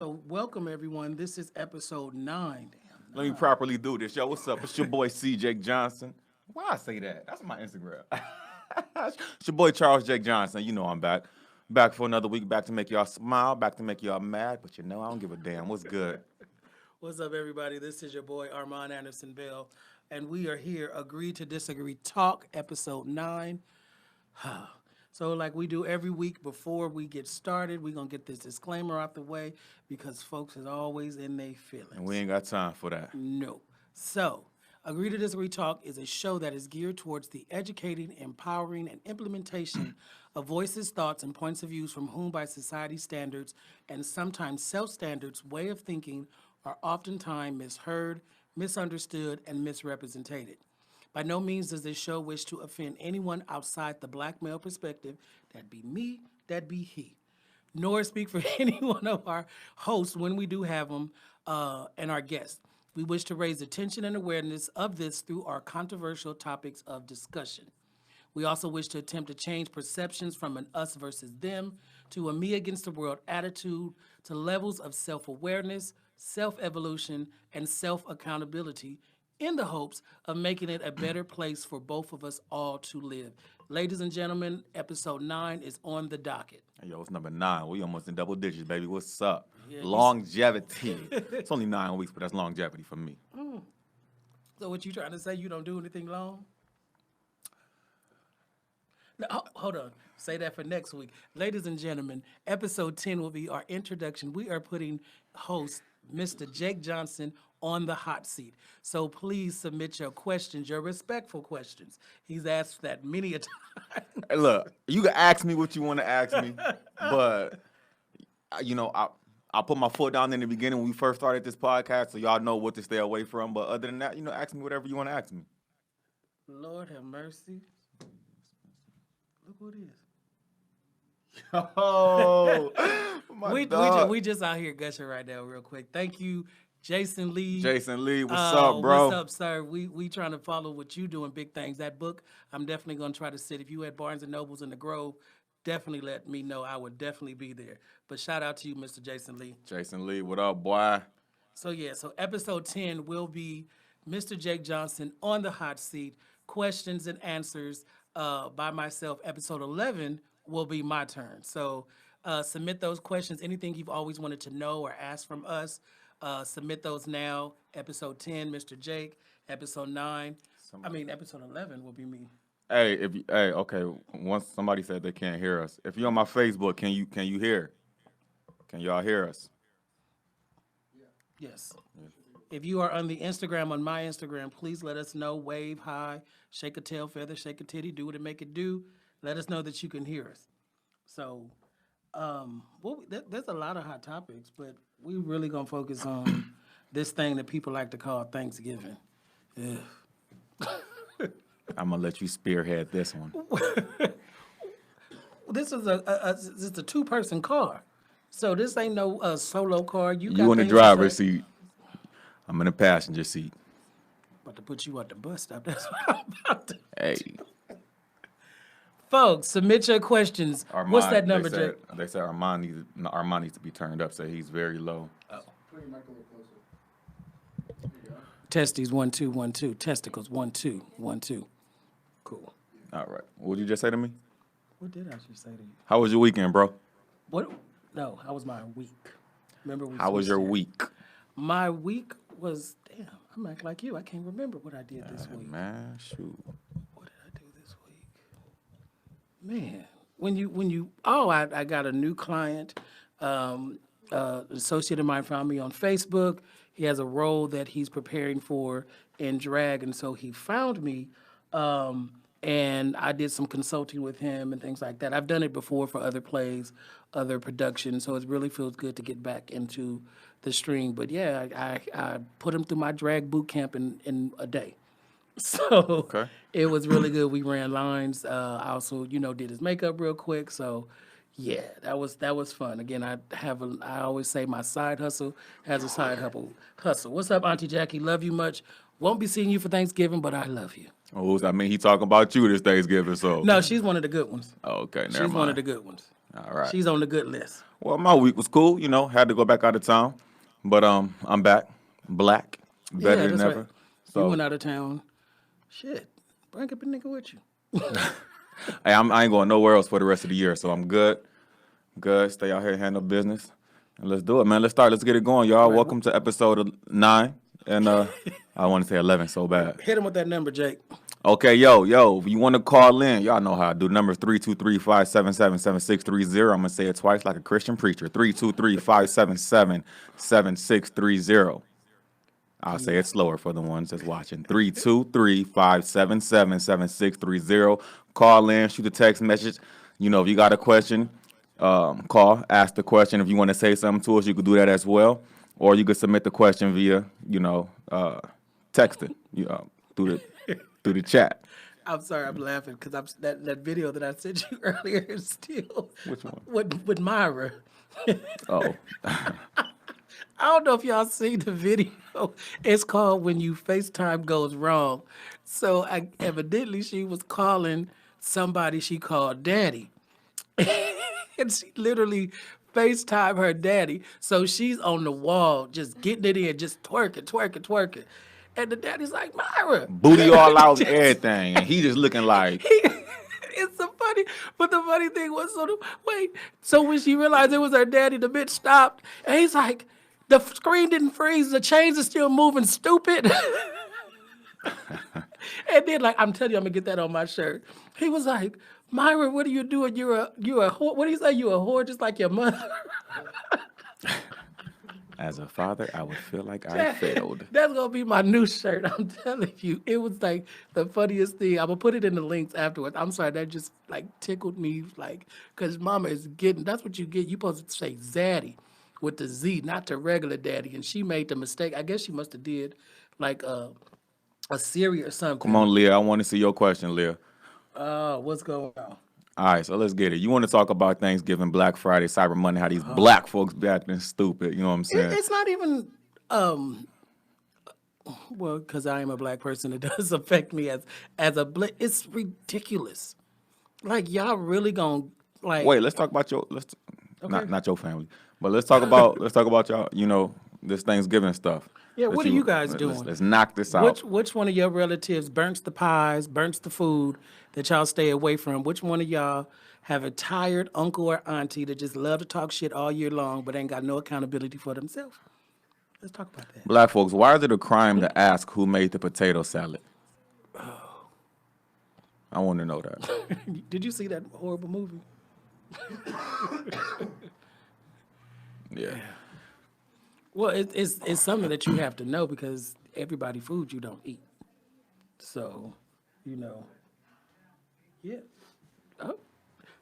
So, welcome everyone. This is episode 9. Damn, Let me properly do this. Yo, what's up? It's your boy CJ Johnson. Why I say that? That's my Instagram. It's your boy Charles Jake Johnson. You know I'm back. Back for another week, back to make y'all smile, back to make y'all mad, but you know I don't give a damn. What's good? What's up, everybody? This is your boy Armand Anderson Bell, and we are here. Agree to Disagree Talk, episode 9. So, like we do every week before we get started, we're going to get this disclaimer out the way because folks is always in their feelings. And we ain't got time for that. No. So, Agree to Disagree Talk is a show that is geared towards the educating, empowering, and implementation of voices, thoughts, and points of views from whom by society standards and sometimes self-standards way of thinking are oftentimes misheard, misunderstood, and misrepresented. By no means does this show wish to offend anyone outside the black male perspective, that be me, that be he, nor speak for any one of our hosts when we do have them and our guests. We wish to raise attention and awareness of this through our controversial topics of discussion. We also wish to attempt to change perceptions from an us versus them to a me against the world attitude to levels of self-awareness, self-evolution, and self-accountability in the hopes of making it a better place for both of us all to live. Ladies and gentlemen, episode 9 is on the docket. Hey, yo, it's number 9. We almost in double digits, baby. What's up? Yeah, Longevity. It's only 9 weeks, but that's longevity for me. So what you trying to say, you don't do anything long? No, hold on. Say that for next week. Ladies and gentlemen, episode 10 will be our introduction. We are putting host Mr. Jake Johnson on the hot seat. So please submit your questions, your respectful questions. He's asked that many a time. Hey, look, you can ask me what you want to ask me, but, you know, I put my foot down in the beginning when we first started this podcast, so y'all know what to stay away from. But other than that, you know, ask me whatever you want to ask me. Lord have mercy. Look who it is. Oh, We just out here gushing right now real quick. Thank you, Jason Lee. Jason Lee, what's up, bro? What's up, sir? We trying to follow what you doing, big things. That book, I'm definitely going to try to sit. If you at Barnes & Nobles in the Grove, definitely let me know. I would definitely be there. But shout out to you, Mr. Jason Lee. Jason Lee, what up, boy? So episode 10 will be Mr. Jake Johnson on the hot seat, questions and answers by myself. Episode 11 will be my turn. So submit those questions, anything you've always wanted to know or ask from us. Submit those now. Episode 10, Mr. Jake. Episode 9. Episode 11 will be me. Hey, okay. Once somebody said they can't hear us. If you're on my Facebook, can you hear? Can y'all hear us? Yes. If you are on the Instagram, on my Instagram, please let us know. Wave, hi, shake a tail feather, shake a titty, do what it make it do. Let us know that you can hear us. So, there's a lot of hot topics, but we really gonna focus on this thing that people like to call Thanksgiving. Yeah. I'm gonna let you spearhead this one. This is a 2-person car, so this ain't no solo car. You You in the driver's seat. I'm in the passenger seat. About to put you at the bus stop. That's what I'm about to. Hey, Folks, submit your questions. Armand, What's that number, Jake? They said Armand needs to be turned up. So he's very low. Testes 1 2 1 2. Testicles 1 2 1 2. Cool. All right. What did you just say to me? What did I just say to you? How was your weekend, bro? What? No, how was my week? Remember we. How was your switched here. week? My week was damn. I'm acting like you. I can't remember what I did this week. Man, shoot. What did I do this week? Man, when you I got a new client. Associate of mine found me on Facebook. He has a role that he's preparing for in drag, and so he found me. And I did some consulting with him and things like that. I've done it before for other plays, other productions, so it really feels good to get back into the stream. But yeah, I put him through my drag boot camp in a day. So It was really good. We ran lines. I also, did his makeup real quick. So yeah, that was fun. Again, I always say my side hustle has a side hustle. What's up, Auntie Jackie? Love you much. Won't be seeing you for Thanksgiving, but I love you. Oh, I mean, he talking about you this Thanksgiving, so. No, she's one of the good ones. Oh, okay, never She's mind. one of the good ones. All right. She's on the good list. Well, my week was cool. You know, had to go back out of town, but I'm back, black, better Yeah, than that's right. ever. You So went out of town. Shit. Bring up a nigga with you. hey, I ain't going nowhere else for the rest of the year. So I'm good. Good. Stay out here, handle business, and let's do it, man. Let's start. Let's get it going, y'all. Right. Welcome to episode 9, and I want to say 11 so bad. Hit him with that number, Jake. Okay, yo, if you want to call in, y'all know how I do. The number is 323-577-7630. I'm going to say it twice like a Christian preacher. 323-577-7630. I'll say it slower for the ones that's watching. 323-577-7630. Call in, shoot a text message. You know, if you got a question, call, ask the question. If you want to say something to us, you could do that as well. Or you could submit the question via, texting, through the chat. I'm sorry, I'm laughing because that video that I sent you earlier is still Which one? with Myra. Oh. I don't know if y'all seen the video. It's called When You FaceTime Goes Wrong. So evidently she was calling somebody she called daddy. And she literally FaceTime her daddy. So she's on the wall just getting it in, just twerking. And the daddy's like, Myra. Booty all out and everything. And he just looking like, It's so funny. But the funny thing was, so when she realized it was her daddy, the bitch stopped. And he's like, the screen didn't freeze. The chains are still moving, stupid. And then, like, I'm telling you, I'm going to get that on my shirt. He was like, Myra, what are you doing? You're a whore. What do you say? You a whore just like your mother? as a father, I would feel like I failed. That's going to be my new shirt. I'm telling you. It was like the funniest thing. I'm going to put it in the links afterwards. I'm sorry. That just like tickled me. Like, because mama is getting, that's what you get. You supposed to say zaddy with the Z, not the regular daddy. And she made the mistake. I guess she must have did like a Siri or something. Come on, Leah. I want to see your question, Leah. What's going on? All right, so let's get it. You want to talk about Thanksgiving, Black Friday, Cyber Monday, how these black folks be acting stupid. You know what I'm saying? It's not even, well, because I am a black person, it does affect me as a black. It's ridiculous. Like, y'all really gonna, like. Wait, let's talk about not your family, but let's talk about y'all, this Thanksgiving stuff. Yeah, what are you guys doing? Let's knock this out. Which one of your relatives burns the pies, burns the food that y'all stay away from? Which one of y'all have a tired uncle or auntie that just love to talk shit all year long but ain't got no accountability for themselves? Let's talk about that. Black folks, why is it a crime to ask who made the potato salad? I want to know that. Did you see that horrible movie? Yeah. Well, it's something that you have to know because everybody food you don't eat. So, yeah. Oh.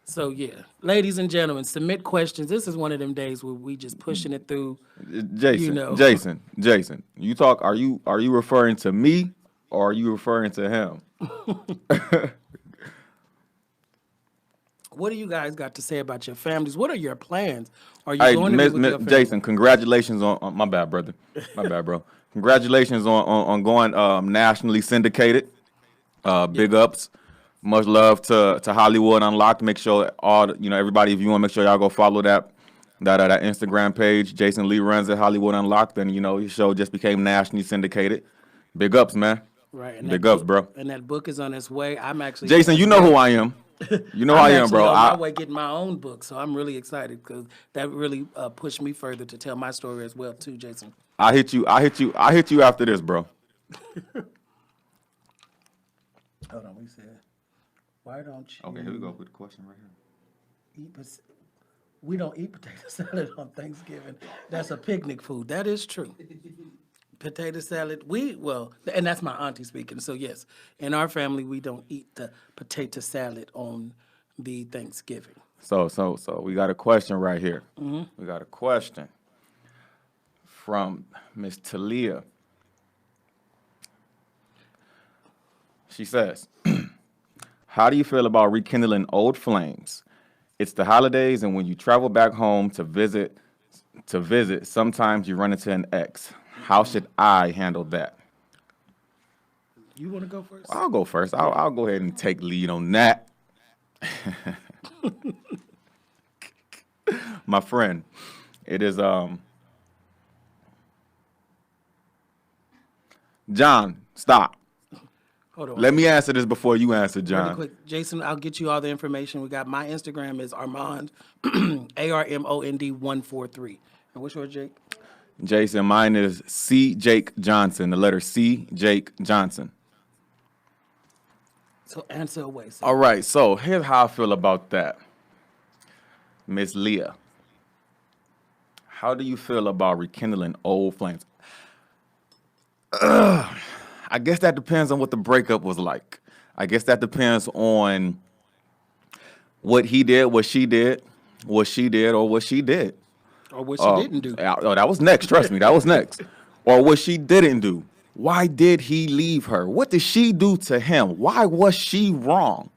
So, yeah. Ladies and gentlemen, submit questions. This is one of them days where we just pushing it through. Jason, you talk, are you referring to me or are you referring to him? What do you guys got to say about your families? What are your plans? Are you Hey, going to meet with your family? Jason, congratulations on my bad, brother. My bad, bro. Congratulations on going nationally syndicated. Big ups. Much love to Hollywood Unlocked. Make sure everybody, if you want to make sure y'all go follow that Instagram page. Jason Lee runs at Hollywood Unlocked, and your show just became nationally syndicated. Big ups, man. Right. And Big ups, bro. And that book is on its way. I'm actually Jason, you know who I am. You know I am, bro. I'm on my way getting my own book, so I'm really excited because that really pushed me further to tell my story as well, too, Jason. I hit you after this, bro. Hold on, we said, why don't you? Okay, here we go with the question right here. We don't eat potato salad on Thanksgiving. That's a picnic food. That is true. Potato salad, and that's my auntie speaking. So yes, in our family, we don't eat the potato salad on the Thanksgiving. So we got a question right here. Mm-hmm. We got a question from Miss Talia. She says, how do you feel about rekindling old flames? It's the holidays, and when you travel back home to visit, sometimes you run into an ex. How should I handle that? You want to go first? I'll go first. I'll go ahead and take lead on that. My friend. It is John, stop. Hold on. Let me answer this before you answer, Really John. quick, Jason, I'll get you all the information. We got my Instagram is Armand, ARMOND 143. And what's yours, Jake? Jason, mine is C. Jake Johnson. The letter C. Jake Johnson. So answer away. So All right, so here's how I feel about that. Miss Leah, how do you feel about rekindling old flames? I guess that depends on what the breakup was like. I guess that depends on what he did, what she did, what she did, or what she did. or what she didn't do. Oh, that was next. Trust me, that was next. Or what she didn't do. Why did he leave her? What did she do to him? Why was she wrong?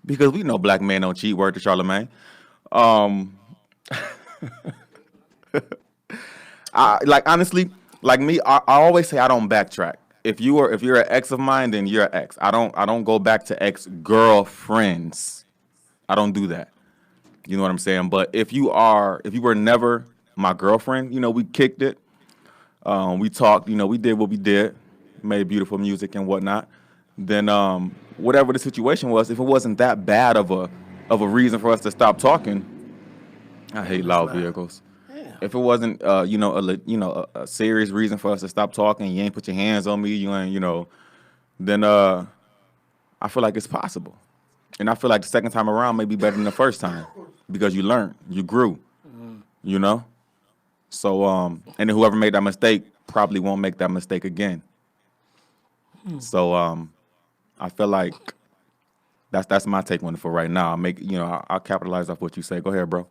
Because we know black men don't cheat. Word to Charlemagne. Like honestly, like me, I always say I don't backtrack. If you're an ex of mine, then you're an ex. I don't go back to ex girlfriends. I don't do that. You know what I'm saying? But if you were never my girlfriend, we kicked it. We talked, we did what we did, made beautiful music and whatnot. Then whatever the situation was, if it wasn't that bad of a reason for us to stop talking, I hate loud vehicles. Yeah. If it wasn't, a serious reason for us to stop talking, you ain't put your hands on me, you ain't, then I feel like it's possible. And I feel like the second time around may be better than the first time because you learned, you grew, you know? So, and then whoever made that mistake probably won't make that mistake again. So, I feel like that's my take on it for right now. I'll capitalize off what you say. Go ahead, bro.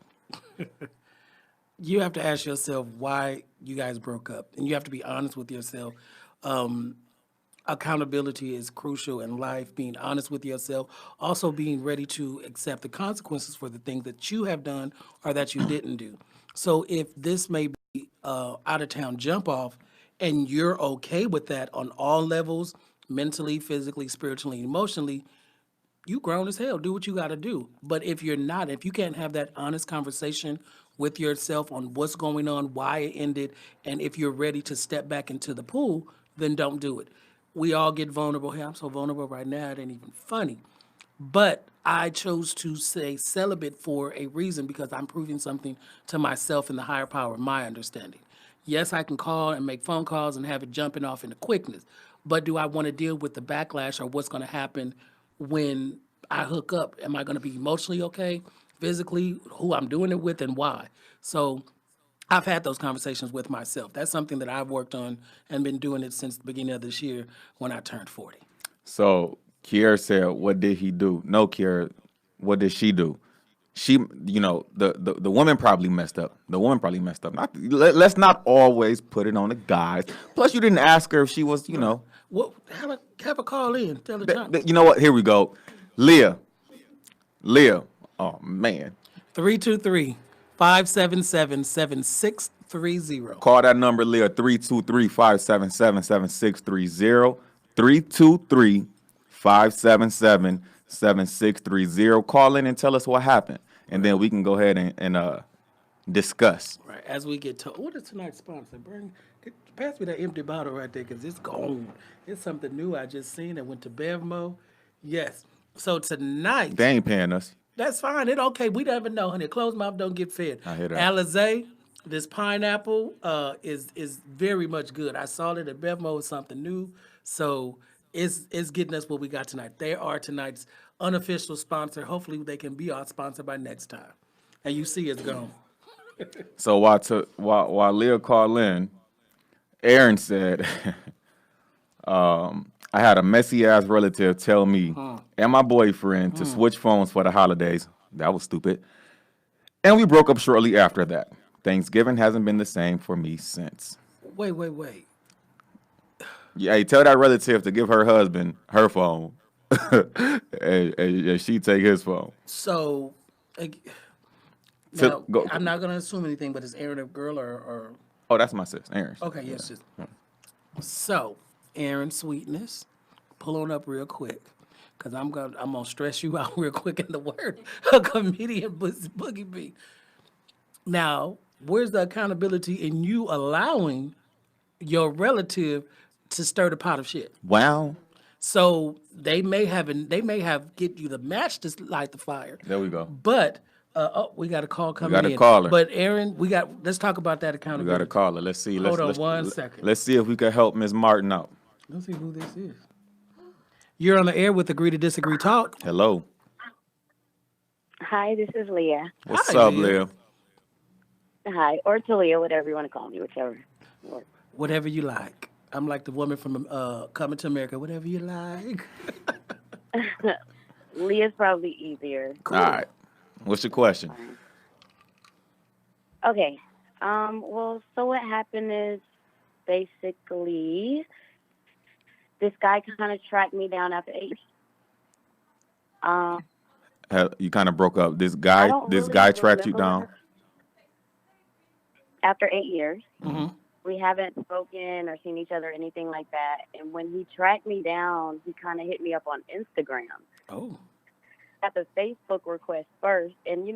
You have to ask yourself why you guys broke up, and you have to be honest with yourself. Accountability is crucial in life, being honest with yourself, also being ready to accept the consequences for the things that you have done or that you didn't do. So if this may be out of town jump off and you're okay with that on all levels, mentally, physically, spiritually, emotionally, you grown as hell. Do what you got to do. But if you're not, if you can't have that honest conversation with yourself on what's going on, why it ended, and if you're ready to step back into the pool, then don't do it. We all get vulnerable. Hey, I'm so vulnerable right now, it ain't even funny. But I chose to say celibate for a reason because I'm proving something to myself and the higher power of my understanding. Yes, I can call and make phone calls and have it jumping off into quickness. But do I want to deal with the backlash or what's going to happen when I hook up? Am I going to be emotionally okay, physically, who I'm doing it with, and why? So I've had those conversations with myself. That's something that I've worked on and been doing it since the beginning of this year when I turned 40. So Kiera said, "What did he do?" No, Kiera, what did she do? She, the woman probably messed up. The woman probably messed up. Let's not always put it on the guys. Plus, you didn't ask her if she was, What? Have a call in. Tell her John. You know what? Here we go. Leah. Oh man. 323-577-7630. Call that number, Leah, 323-577-7630. 323-577-7630. Call in and tell us what happened. And then we can go ahead and discuss. Right. As we get to what is tonight's sponsor? Pass me that empty bottle right there because it's gone. It's something new I just seen. I went to Bevmo. Yes. So tonight. They ain't paying us. That's fine. It okay. We never know, honey. Closed mouth don't get fed. I hear that. Alizé, this pineapple is very much good. I saw it at Bevmo. It's something new. So it's getting us what we got tonight. They are tonight's unofficial sponsor. Hopefully they can be our sponsor by next time. And you see it's gone. So while Leah called in, Aaron said, I had a messy ass relative tell me and my boyfriend to switch phones for the holidays. That was stupid. And we broke up shortly after that. Thanksgiving hasn't been the same for me since. Wait. Yeah, hey, tell that relative to give her husband her phone, and she take his phone. So, So, now, I'm not going to assume anything, but is Aaron a girl or Oh, that's my sis, Aaron. okay, yes. So, Aaron Sweetness, pull on up real quick, because I'm gonna stress you out real quick in the word a comedian Boogie B. Now, where's the accountability in you allowing your relative to stir the pot of shit? Wow. So they may have get you the match to light the fire, There we go. but oh, we got a call We coming got a in. caller. But Aaron, let's talk about that We got a accountability. caller. Let's see. Hold on one second. Let's see if we can help Miss Martin out. Let's see who this is. You're on the air with Agree to Disagree Talk. Hello. Hi, this is Leah. What's Hi, up, Leah. Leah? Hi, or Talia, whatever you want to call me, whichever. Whatever you like. I'm like the woman from Coming to America. Whatever you like. Leah's probably easier. Cool. All right. What's your question? Okay. Well, so what happened is basically this guy kind of tracked me down after 8 years. You kind of broke up. This I guy, don't this really guy tracked you remember. down. After 8 years, Mm-hmm. we haven't spoken or seen each other, anything like that. And when he tracked me down, he kind of hit me up on Instagram. Oh. Got the Facebook request first, and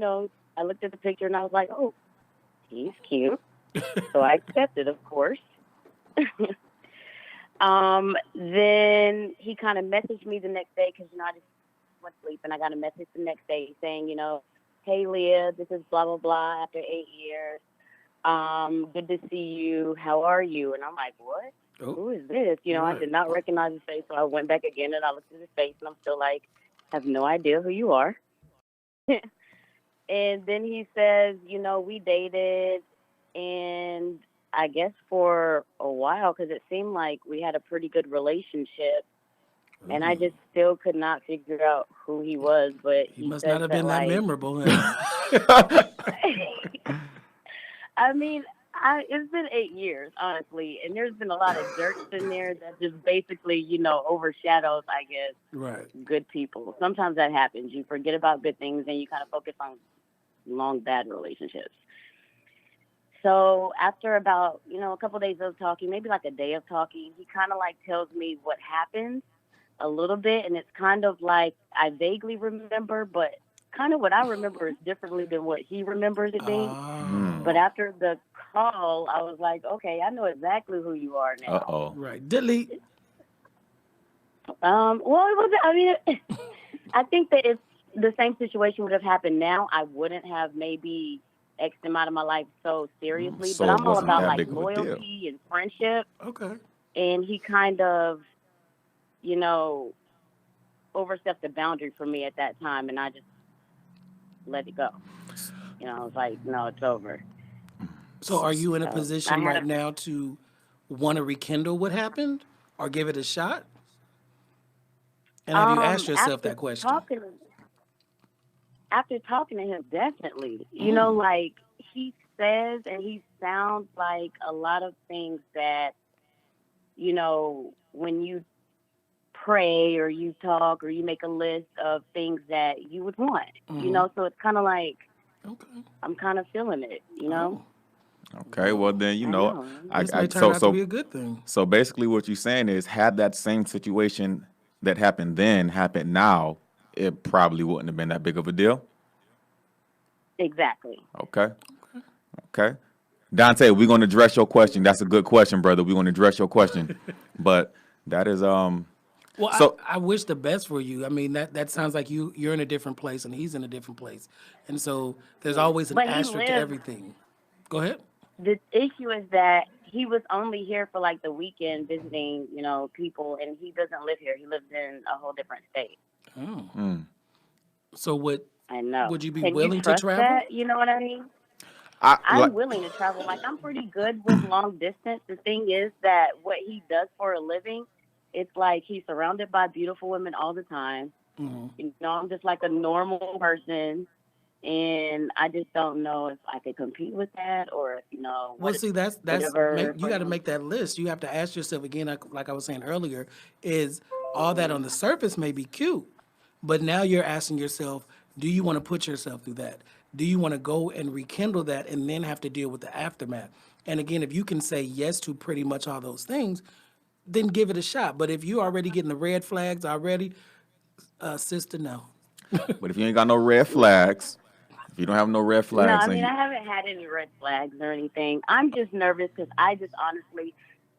I looked at the picture and I was like, "Oh, he's cute." So I accepted, of course. Then he kind of messaged me the next day because I just went to sleep, and I got a message the next day saying, "Hey Leah, this is blah blah blah. After 8 years, good to see you. How are you?" And I'm like, "What? Oh. Who is this?" I Right. did not recognize his face, so I went back again and I looked at his face, and I'm still like, have no idea who you are. And then he says, we dated, and I guess for a while, because it seemed like we had a pretty good relationship, and I just still could not figure out who he was. But He he must says not have been that like, memorable. Huh? I mean, it's been 8 years, honestly, and there's been a lot of jerks in there that just basically, overshadows, I guess, Right. good people. Sometimes that happens. You forget about good things and you kind of focus on long bad relationships. So after about, a couple of days of talking, maybe like a day of talking, he kind of like tells me what happened a little bit, and it's kind of like I vaguely remember, but kind of what I remember is differently than what he remembers it being. Oh. But after the call, I was like, okay, I know exactly who you are now. Uh-oh. Right. Delete. Well, it was. I mean, I think that if the same situation would have happened now, I wouldn't have maybe X'd him out of my life so seriously. So but it I'm all wasn't about that like big of a deal. loyalty and friendship, Okay. and he kind of, overstepped the boundary for me at that time, and I just let it go. I was like, no, it's over. So are you in a So, position I had right now to want to rekindle what happened or give it a shot? And have you asked yourself that question? After talking to him, definitely. Like he says and he sounds like a lot of things that, when you pray or you talk or you make a list of things that you would want, so it's kind of like Okay. I'm kind of feeling it, Oh. Okay, well then, I know. This may turn out to so be a good thing. so basically what you're saying is had that same situation that happened then happened now, it probably wouldn't have been that big of a deal. Exactly. Okay. Okay. Dante, we're gonna address your question. That's a good question, brother. We're gonna address your question. But that is Well, So- I wish the best for you. I mean, that sounds like you're in a different place and he's in a different place. And so there's always an But he asterisk to lives- everything. Go ahead. The issue is that he was only here for like the weekend visiting, people, and he doesn't live here. He lives in a whole different state. Oh. So would I know. Would you be Can willing you to trust travel? that? You know what I mean? I I'm like, willing to travel. Like, I'm pretty good with long distance. The thing is that what he does for a living, it's like he's surrounded by beautiful women all the time. I'm just like a normal person, and I just don't know if I could compete with that or if, Well, see, that's whatever you got to make that list. You have to ask yourself again, like I was saying earlier, is all that on the surface may be cute, but now you're asking yourself, do you want to put yourself through that? Do you want to go and rekindle that and then have to deal with the aftermath? And again, if you can say yes to pretty much all those things, then give it a shot. But if you're already getting the red flags already, sister, no. but if you ain't got no red flags, If you don't have no red No, flags, I and mean, you, I haven't had any red flags or anything. I'm just nervous because I just honestly,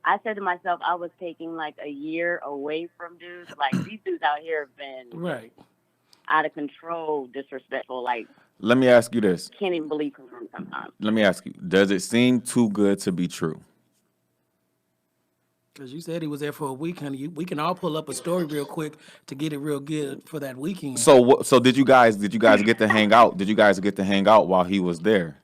I said to myself, I was taking like a year away from dudes. Like, these dudes out here have been Right. out of control, disrespectful. Like, let me ask you this. can't even believe them sometimes. Let me ask you: does it seem too good to be true? Because you said he was there for a week, honey. We can all pull up a story real quick to get it real good for that weekend. So, so did you guys get to hang out? Did you guys get to hang out while he was there?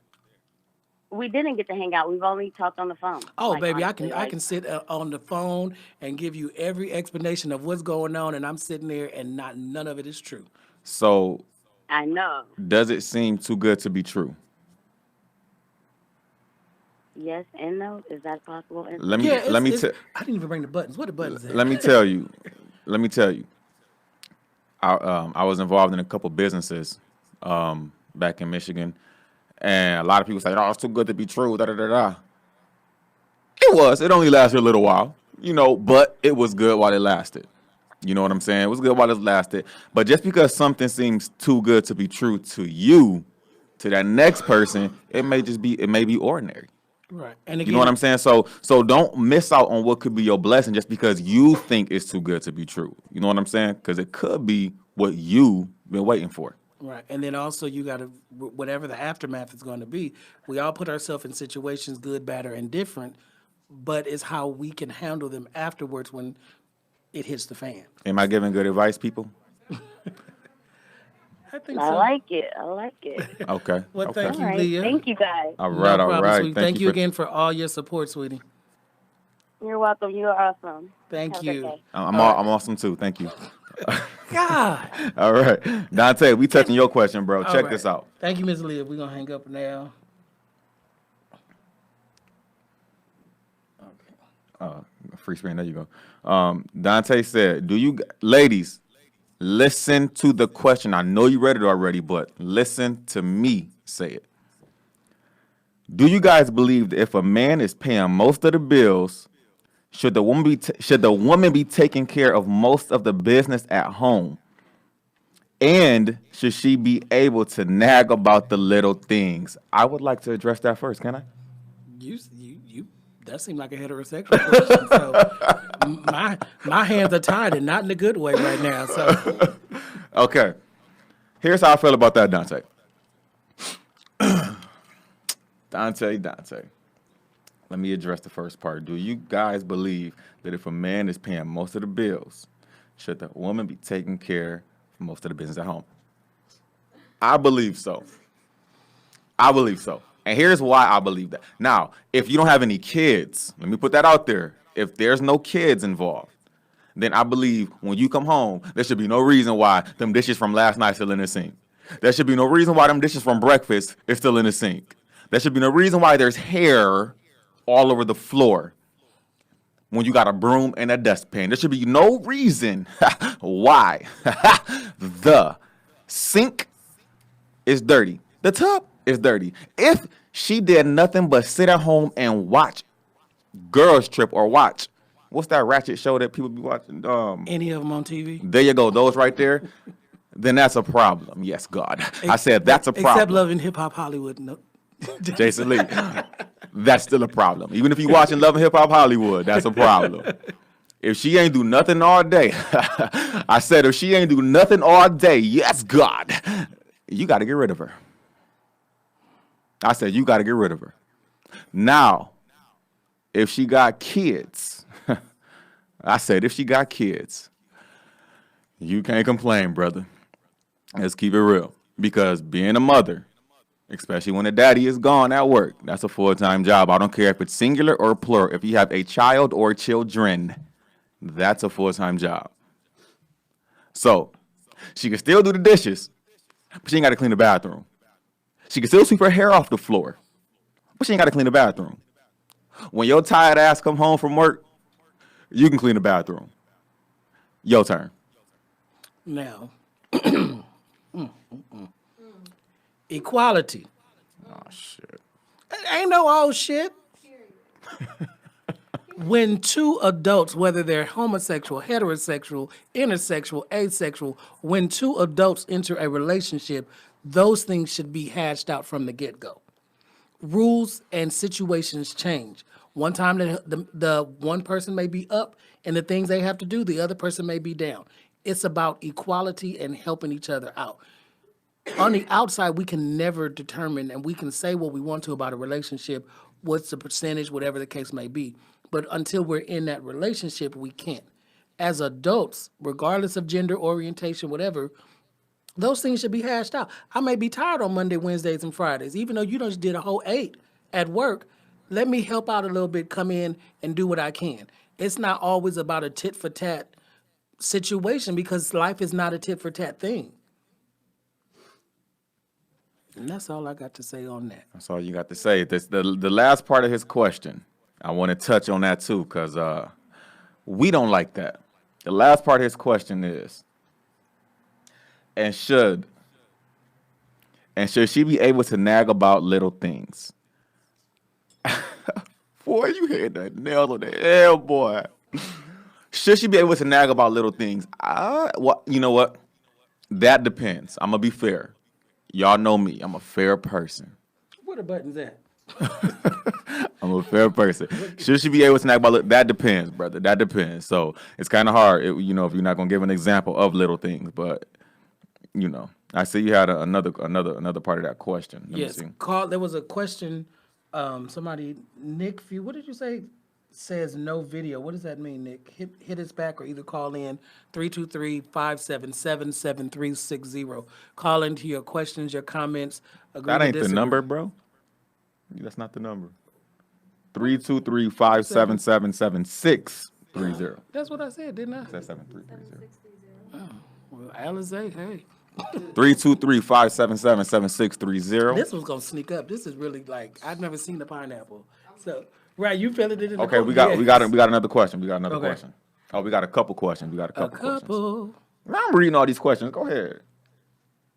We didn't get to hang out. We've only talked on the phone. Oh, Like, baby, honestly, I can sit on the phone and give you every explanation of what's going on, and I'm sitting there and none of it is true. So, I know. does it seem too good to be true? Yes and no. Is that possible? Let me Yeah, let me I didn't even bring the buttons. What the buttons at? let me tell you. Let me tell you. I was involved in a couple businesses back in Michigan, and a lot of people say, "Oh, it's too good to be true." Da da da da. It was. It only lasted a little while, but it was good while it lasted. You know what I'm saying? It was good while it lasted. But just because something seems too good to be true to you, to that next person, it may be ordinary. Right. And You know what again, I'm saying? So don't miss out on what could be your blessing just because you think it's too good to be true. You know what I'm saying? Because it could be what you've been waiting for. right. And then also you got to, whatever the aftermath is going to be, we all put ourselves in situations, good, bad, or indifferent, but it's how we can handle them afterwards when it hits the fan. Am I giving good advice, people? I think I so. like it. I like it. Okay. Well, Okay. thank All you, right. Leah. Thank you, guys. All No right. All problem, right. sweetie. Thank you for- again for all your support, sweetie. You're welcome. You are awesome. Thank Have a good you. day. I'm awesome too. Thank you. God. All right. Dante, we touching your question, bro. All Check right. this out. Thank you, Ms. Leah. We're going to hang up now. Free screen. There you go. Dante said, ladies, listen to the question. I know you read it already, but listen to me say it. Do you guys believe that if a man is paying most of the bills, should the woman be taking care of most of the business at home? And should she be able to nag about the little things? I would like to address that first, can I? You, that seemed like a heterosexual question. So my hands are tied and not in a good way right now. So Okay. Here's how I feel about that, Dante. Dante. Let me address the first part. Do you guys believe that if a man is paying most of the bills, should the woman be taking care of most of the business at home? I believe so. And here's why I believe that. Now, if you don't have any kids, let me put that out there. If there's no kids involved, then I believe when you come home, there should be no reason why them dishes from last night still in the sink. There should be no reason why them dishes from breakfast is still in the sink. There should be no reason why there's hair all over the floor when you got a broom and a dustpan. There should be no reason why the sink is dirty. The tub is dirty. If she did nothing but sit at home and watch Girls Trip or watch, what's that ratchet show that people be watching? any of them on TV? There you go. Those right there. Then that's a problem. Yes, God. I said that's a problem. Except Love and Hip Hop Hollywood. No. Jason Lee. That's still a problem. Even if you watching Love and Hip Hop Hollywood, that's a problem. If she ain't do nothing all day, I said if she ain't do nothing all day, yes, God, you got to get rid of her. I said you got to get rid of her. Now, if she got kids, I said if she got kids, you can't complain, brother. Let's keep it real. Because being a mother, especially when the daddy is gone at work, that's a full-time job. I don't care if it's singular or plural. If you have a child or children, that's a full-time job. So she can still do the dishes, but she ain't got to clean the bathroom. She can still sweep her hair off the floor, but she ain't got to clean the bathroom. When your tired ass come home from work, you can clean the bathroom. Your turn. Now, equality. Oh, shit. Ain't no old shit. When two adults, whether they're homosexual, heterosexual, intersexual, asexual, when two adults enter a relationship, those things should be hashed out from the get-go. Rules and situations change. One time the one person may be up in the things they have to do, the other person may be down. It's about equality and helping each other out. On the outside, we can never determine, and we can say what we want to about a relationship, what's the percentage, whatever the case may be. But until we're in that relationship, we can't. As adults, regardless of gender orientation, whatever, those things should be hashed out. I may be tired on Monday, Wednesdays, and Fridays, even though you just did a whole 8 at work. Let me help out a little bit, come in and do what I can. It's not always about a tit for tat situation because life is not a tit for tat thing. And that's all I got to say on that. That's all you got to say. The last part of his question, I want to touch on that too, because we don't like that. The last part of his question is, and should she be able to nag about little things? Boy, you hit that nail on the head, boy. Should she be able to nag about little things? You know what? That depends. I'm going to be fair. Y'all know me. I'm a fair person. Where the buttons at? I'm a fair person. Should she be able to nag about that depends, brother. That depends. So it's kind of hard, if you're not going to give an example of little things. But, I see you had another part of that question. Let me Yes. see. Carl, there was a question. Somebody, Nick, what did you say? Says no video. What does that mean, Nick? Hit us back or either call in 323-577-7360. Call into your questions, your comments. That ain't the number, bro. That's not the number. 323-577-7630. That's what I said, didn't I? That's 7330. Well, Alizé, hey. 323-577-7630. This was gonna sneak up. This is really like I've never seen the pineapple. So right, you filled it in. Okay, we got another question. We got another question. Oh, we got a couple questions. Questions. Now I'm reading all these questions. Go ahead.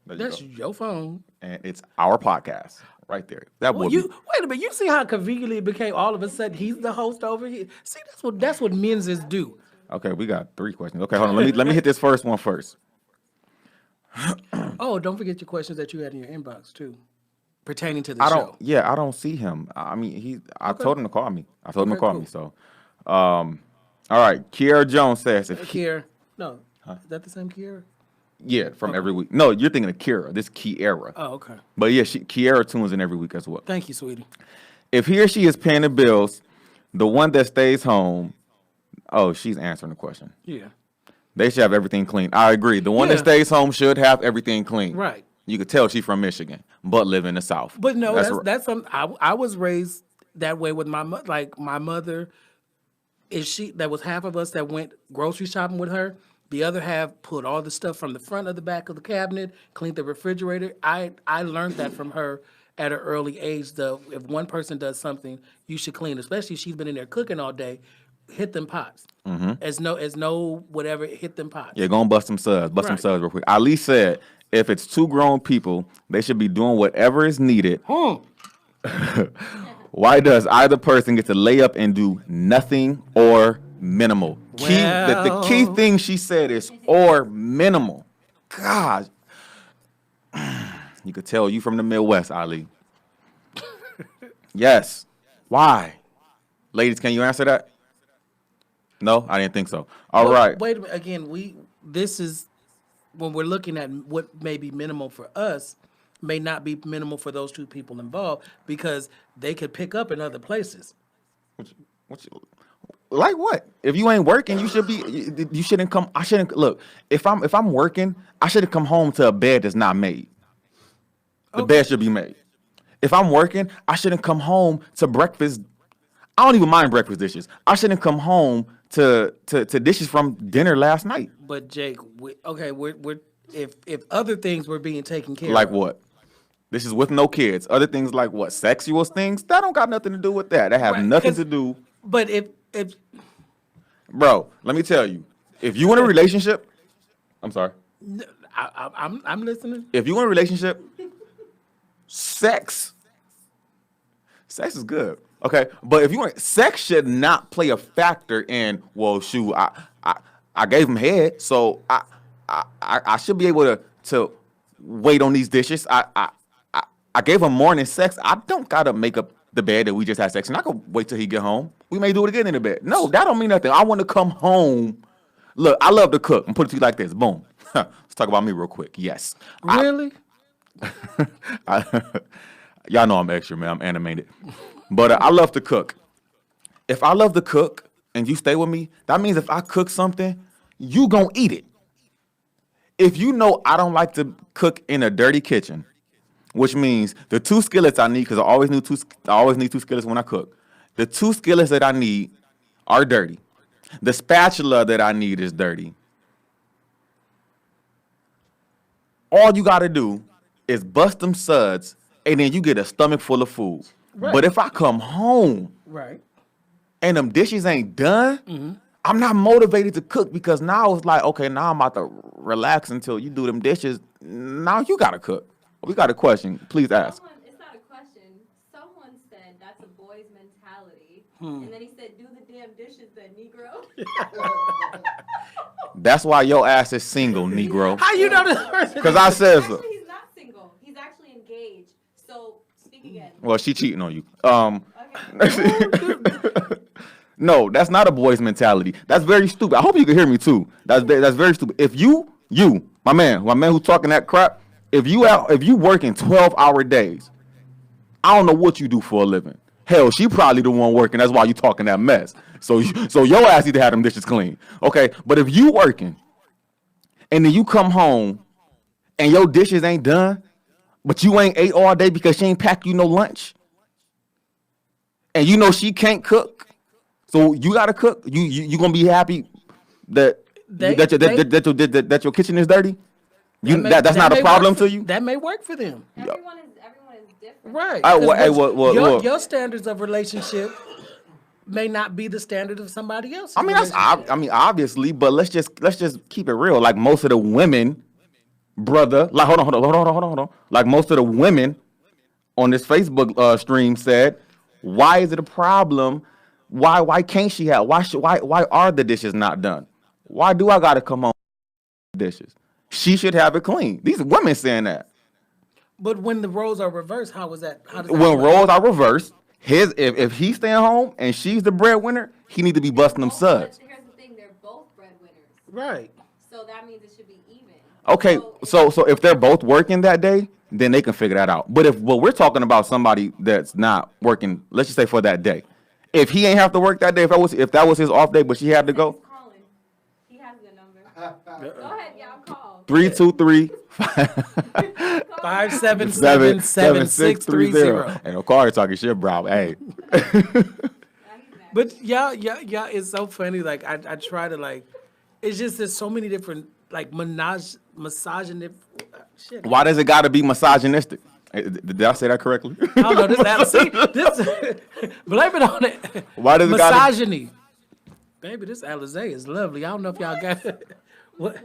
That's your phone. And it's our podcast right there. That Well, would wait a minute. You see how conveniently it became all of a sudden he's the host over here. See, that's what men's do. Okay, we got 3 questions. Okay, hold on. Let me hit this first one first. Oh, don't forget your questions that you had in your inbox too, pertaining to the show. I don't see him. I mean, I told him to call me. So, all right. Kiera Jones says Kiera, no, is that the same Kiera? Yeah, from every week. No, you're thinking of Kiera. This Kiera. Oh, okay. But yeah, Kiera tunes in every week as well. Thank you, sweetie. If he or she is paying the bills, the one that stays home. Oh, she's answering the question. Yeah. They should have everything clean. I agree. The one that stays home should have everything clean. Right. You could tell she's from Michigan, but live in the South. But no, that's something. I was raised that way with my mother. Like my mother, that was half of us that went grocery shopping with her. The other half put all the stuff from the front of the back of the cabinet, cleaned the refrigerator. I learned that from her at an early age. If one person does something, you should clean, especially if she's been in there cooking all day. Hit them pots. Mm-hmm. As no whatever. Hit them pots. Yeah, go and bust some suds. Some suds real quick. Ali said, if it's 2 grown people, they should be doing whatever is needed. Why does either person get to lay up and do nothing or minimal? The key thing she said is or minimal. God, you could tell you from the Midwest, Ali. Yes. Why? Ladies, can you answer that? No, I didn't think so. All right. Wait a minute. Again, this is when we're looking at what may be minimal for us, may not be minimal for those 2 people involved because they could pick up in other places. Like what? If you ain't working, you shouldn't come. I shouldn't look. If I'm working, I shouldn't come home to a bed that's not made. The bed should be made. If I'm working, I shouldn't come home to breakfast. I don't even mind breakfast dishes. I shouldn't come home to dishes from dinner last night. But Jake, we're if other things were being taken care of. Like what? This is with no kids. Other things like what? Sexual things? That don't got nothing to do with that. That have nothing to do. But if bro, let me tell you, if you in a relationship, I'm sorry. I'm listening. If you in a relationship, sex is good. Okay, but if you want, sex should not play a factor in. Well, shoot, I gave him head, so I should be able to wait on these dishes. I gave him morning sex. I don't gotta make up the bed that we just had sex, and I can wait till he get home. We may do it again in the bed. No, that don't mean nothing. I want to come home. Look, I love to cook. I'm put it to you like this. Boom. Let's talk about me real quick. Yes. Really? Y'all know I'm extra, man. I'm animated. But I love to cook. If I love to cook and you stay with me, that means if I cook something, you gonna eat it. If you know I don't like to cook in a dirty kitchen, which means the 2 skillets I need, because I always need 2 skillets when I cook. The 2 skillets that I need are dirty. The spatula that I need is dirty. All you gotta do is bust them suds, and then you get a stomach full of food. Right. But if I come home Right. and them dishes ain't done, I'm not motivated to cook, because now it's like, okay, now I'm about to relax until you do them dishes. Now you gotta cook. We got a question. Please ask. It's not a question. Someone said that's a boy's mentality. And then he said, do the damn dishes then, Negro. That's why your ass is single, Negro. How you know this person? Because I said so. Actually, he's not single. He's actually engaged. So, speak again. Well, she cheating on you. Okay. No, that's not a boy's mentality. That's very stupid. I hope you can hear me too. That's very stupid. If you, my man who's talking that crap, if you working 12-hour days, I don't know what you do for a living. Hell, she probably the one working. That's why you talking that mess. So your ass need to have them dishes clean. Okay, but if you working and then you come home and your dishes ain't done, but you ain't ate all day because she ain't packed you no lunch, and you know she can't cook, so you gotta cook. You gonna be happy that your kitchen is dirty? That's not a problem to you? That may work for them. Everyone is different. Right. Your standards of relationship may not be the standard of somebody else. Obviously, but let's just keep it real. Like most of the women, brother, like hold on. Like most of the women on this Facebook stream said, why is it a problem? Why can't she have? Why are the dishes not done? Why do I gotta come home with dishes? She should have it clean. These women saying that. But when the roles are reversed, how is that? How does that when work? roles are reversed, if he's staying home and she's the breadwinner, he need to be busting them suds. Here's the thing: they're both breadwinners. Right. So that means it should be even. Okay, so if they're both working that day, then they can figure that out. But we're talking about somebody that's not working, let's just say for that day. If he ain't have to work that day, if that was his off day, but she had to go. He's calling. He has the number. Go ahead, y'all call. 323 577 7630. Ain't no car talking shit, bro. Hey. But yeah, it's so funny. Like I try to like, it's just there's so many different like misogynistic shit. Why does it got to be misogynistic? Did I say that correctly? I don't know. This blame it on it. Why does it misogyny? Baby, this Alizé is lovely. I don't know if y'all got it. What?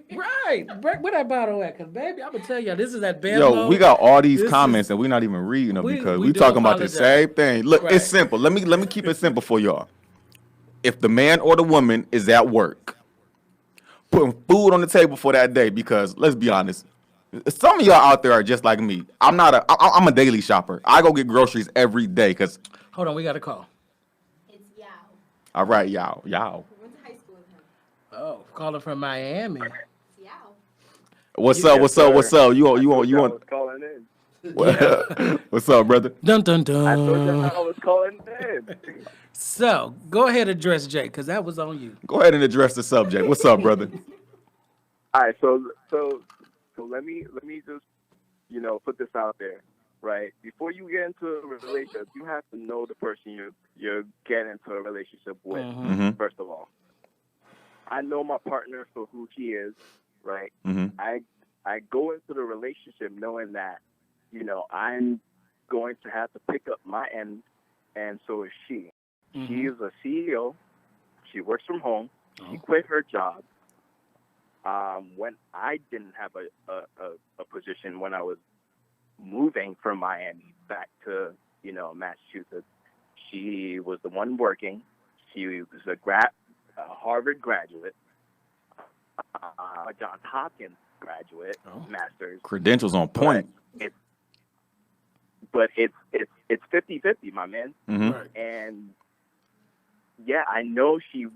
Right. Where that bottle at? Because, baby, I'm going to tell y'all, this is that band. Yo, we got all these comments and we're not even reading them because we talking about the same thing. Look, It's simple. Let me keep it simple for y'all. If the man or the woman is at work, putting food on the table for that day, because let's be honest, some of y'all out there are just like me. I'm a daily shopper. I go get groceries every day because. Hold on, we got a call. It's Yao. All right, Yao. We went to high school with him. Oh, calling from Miami. It's Yao. What's up? You want? Calling in. What's up, brother? Dun dun dun. I told you I was calling in. So go ahead and address Jay, because that was on you. Go ahead and address the subject. What's up, brother? All right, so let me just put this out there, right? Before you get into a relationship, you have to know the person you're getting into a relationship with. Mm-hmm. First of all, I know my partner for who he is, right? Mm-hmm. I go into the relationship knowing that I'm going to have to pick up my end, and so is she. Mm-hmm. She is a CEO. She works from home. She quit her job. When I didn't have a position when I was moving from Miami back to Massachusetts, she was the one working. She was a Harvard graduate. a Johns Hopkins graduate, master's. Credentials on point. But it's 50-50, my man. Mm-hmm. Right. And yeah, I know she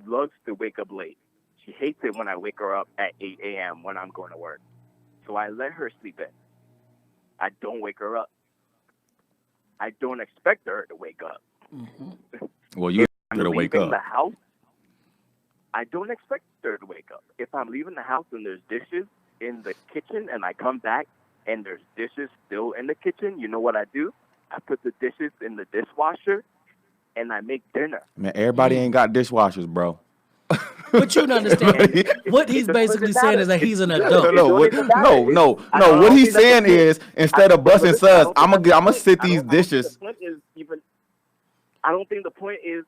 loves to wake up late. She hates it when I wake her up at 8 a.m. when I'm going to work. So I let her sleep in. I don't wake her up. I don't expect her to wake up. Well, you If have I'm to wake leaving up. the house, I don't expect her to wake up. If I'm leaving the house and there's dishes in the kitchen and I come back and there's dishes still in the kitchen, you know what I do? I put the dishes in the dishwasher and I make dinner. Man, everybody ain't got dishwashers, bro. But you don't understand. What he's It basically doesn't saying is that matter. he's an It's- adult. No, don't what, even matter. no. I don't What he's think that's saying the point. is instead of busting Listen, I suds, don't I'm think gonna that's the sit point. these I don't think dishes. the point is even. I don't think the point is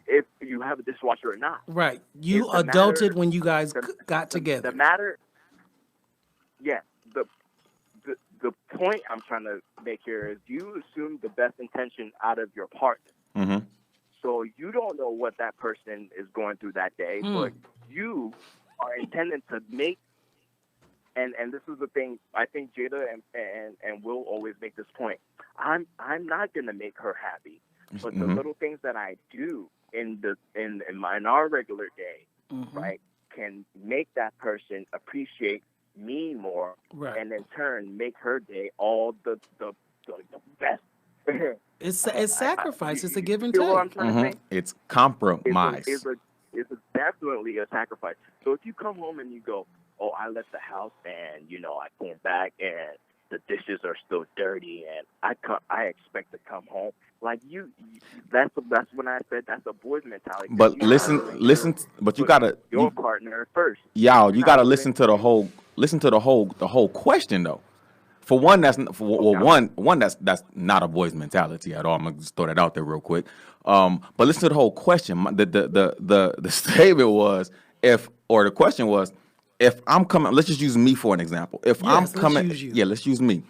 if you have a dishwasher or not. Right. You It's the adulted matter- when you guys the- got together. The matter. Yeah. The point I'm trying to make here is you assume the best intention out of your partner. Mm-hmm. So you don't know what that person is going through that day, but you are intended to make. And this is the thing. I think Jada and Will always make this point. I'm not gonna make her happy, but the little things that I do in our regular day, right, can make that person appreciate me more, Right. and in turn make her day all the best. It's sacrifice. It's a give and feel what I'm take. trying to say? It's compromise. It's definitely a sacrifice. So if you come home and you go, oh, I left the house and, I came back and the dishes are still dirty and I expect to come home. Like that's when I said that's a boy's mentality. But You listen. But you put gotta your partner first. you gotta listen to the whole question though. For one, that's that's not a boy's mentality at all. I'm gonna just throw that out there real quick. But listen to the whole question. The statement was the question was, if I'm coming, let's just use me for an example. If I'm Yes, let's coming, use you. yeah, let's use me.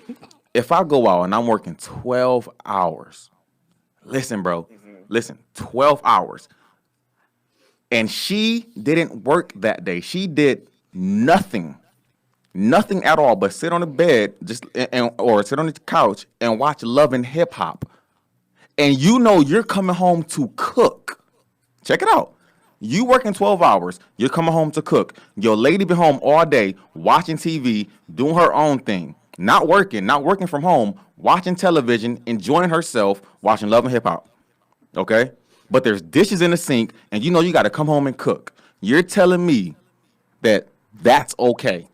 If I go out and I'm working 12 hours, listen, bro, listen, 12 hours, and she didn't work that day. She did nothing at all, but sit on the bed or sit on the couch and watch Love and Hip Hop. And you're coming home to cook. Check it out. You working 12 hours. You're coming home to cook. Your lady been home all day watching TV, doing her own thing, not working from home, watching television, enjoying herself, watching Love and Hip Hop. Okay? But there's dishes in the sink, and you got to come home and cook. You're telling me that that's okay.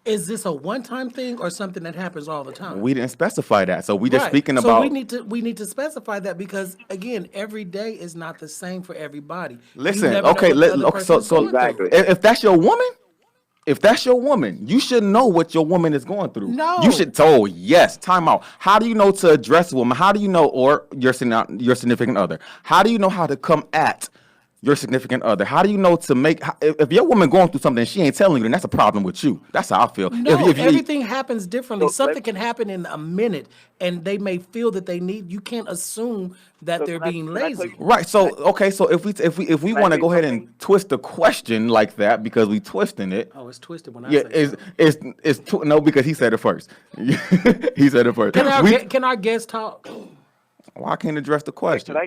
Is this a one-time thing or something that happens all the time? We didn't specify that, so we just Right. speaking So about. we need to specify that because again, every day is not the same for everybody. You Listen, never know okay, what the other person is going Exactly. through. if that's your woman, you should know what your woman is going through. No. You should yes, time out. How do you know to address a woman? How do you know, or your significant other? How do you know how to come at your significant other? How do you know to make, if your woman going through something and she ain't telling you, then that's a problem with you. That's how I feel. No, If you- everything happens differently. So Something let's- can happen in a minute, and they may feel that they need. You can't assume that So they're can I- being can I tell lazy. you- Right. So okay. So if we Can I want to say go ahead something? and twist the question like that because we twisting it. Oh, it's twisted when I Yeah, say something. no, because he said it first. He said it first. Can our guest talk? Well, I can't address the question. Can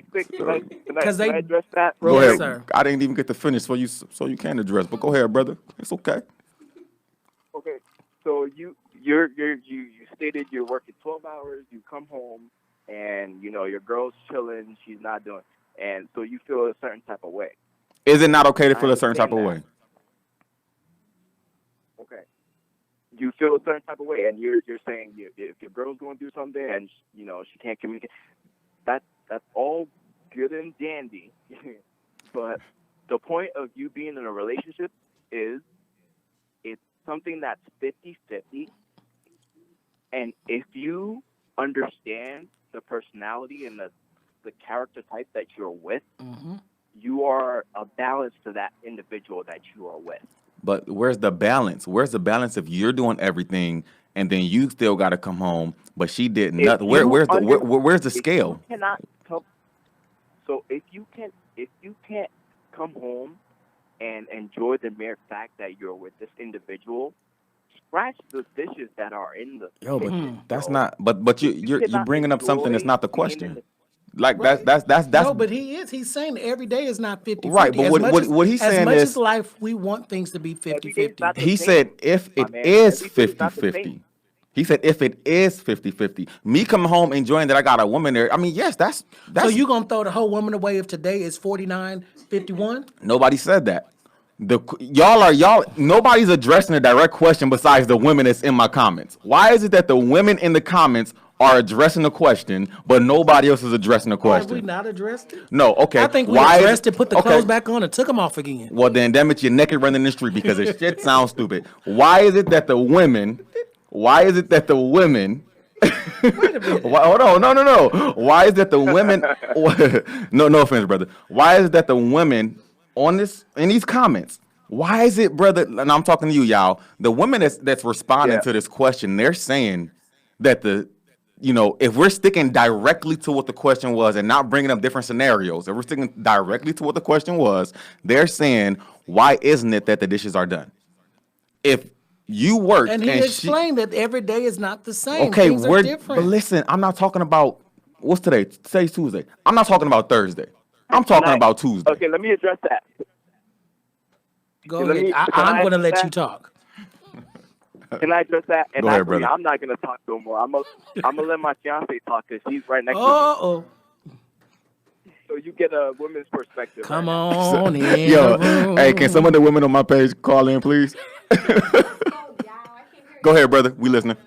I 'Cause they- address that? Go Yes, ahead. sir. I didn't even get to finish, so you can address. But go ahead, brother. It's okay. Okay, so you stated you're working 12 hours. You come home, and your girl's chilling. She's not doing, and so you feel a certain type of way. Is it not okay to I feel a certain type of understand way? Okay, you feel a certain type of way, and you're saying if your girl's going through something and she can't communicate, that's all good and dandy. But the point of you being in a relationship is it's something that's 50-50. And if you understand the personality and the character type that you're with, you are a balance to that individual that you are with. But where's the balance? Where's the balance if you're doing everything and then you still got to come home, but she did nothing? Where's the scale? So if you can't come home and enjoy the mere fact that you're with this individual, scratch the dishes that are in the Yo, but kitchen, that's bro. not. But you're cannot bringing up something that's enjoy not the being in question. the Like Right. that's No, but he's saying that every day is not 50-50. Right, but what he's as saying much is as life, we want things to be every day is 50-50. not the he same, said if my it man. is Every day is not the 50-50. same. He said if it is 50-50. Me coming home enjoying that I got a woman there. I mean, yes, that's So you gonna throw the whole woman away if today is 49-51? nobody said that. Y'all nobody's addressing a direct question besides the women that's in my comments. Why is it that the women in the comments are addressing the question, but nobody else is addressing the Have question? we not addressed it? No, okay. I think we Why is addressed it, put the okay. clothes back on, and took them off again. Well, then, damn it, you're naked running the street because this shit sounds stupid. Why is it that the women? Why is it that the women? Hold on, no. Why is that the women? No offense, brother. Why is it that the women on this in these comments? Why is it, brother? And I'm talking to you, y'all. The women that's responding Yeah. to this question, they're saying that if we're sticking directly to what the question was and not bringing up different scenarios, if we're sticking directly to what the question was, they're saying, why isn't it that the dishes are done? If you work And he explained that every day is not the same. okay, Things are different. but listen, I'm not talking about what's today? Today's Tuesday. I'm not talking about Thursday. I'm talking about Tuesday. Okay, let me address that. Go let ahead. me- can I'm I going to let address you talk. Can I address that? And Go ahead, actually, brother. I'm not gonna talk no more. I'm gonna let my fiance talk because she's right next to Uh-oh. me, so you get a woman's perspective. Come right now. on in Yo, the room. hey, can some of the women on my page call in, please? Oh, yeah, I can't hear Go you. ahead, brother. We listening.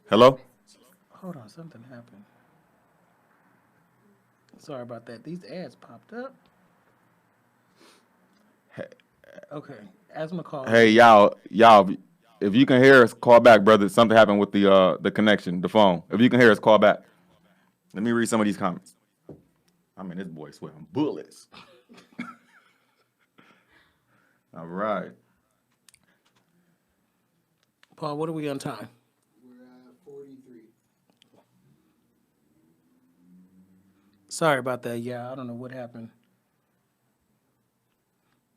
Hello? Hold on, something happened. Sorry about that. These ads popped up. Okay, asthma call. Hey, y'all, if you can hear us, call back, brother. Something happened with the connection, the phone. If you can hear us, call back. Let me read some of these comments. I mean, this boy sweating bullets. All right. Paul, what are we on time? We're at 43. Sorry about that. Yeah, I don't know what happened.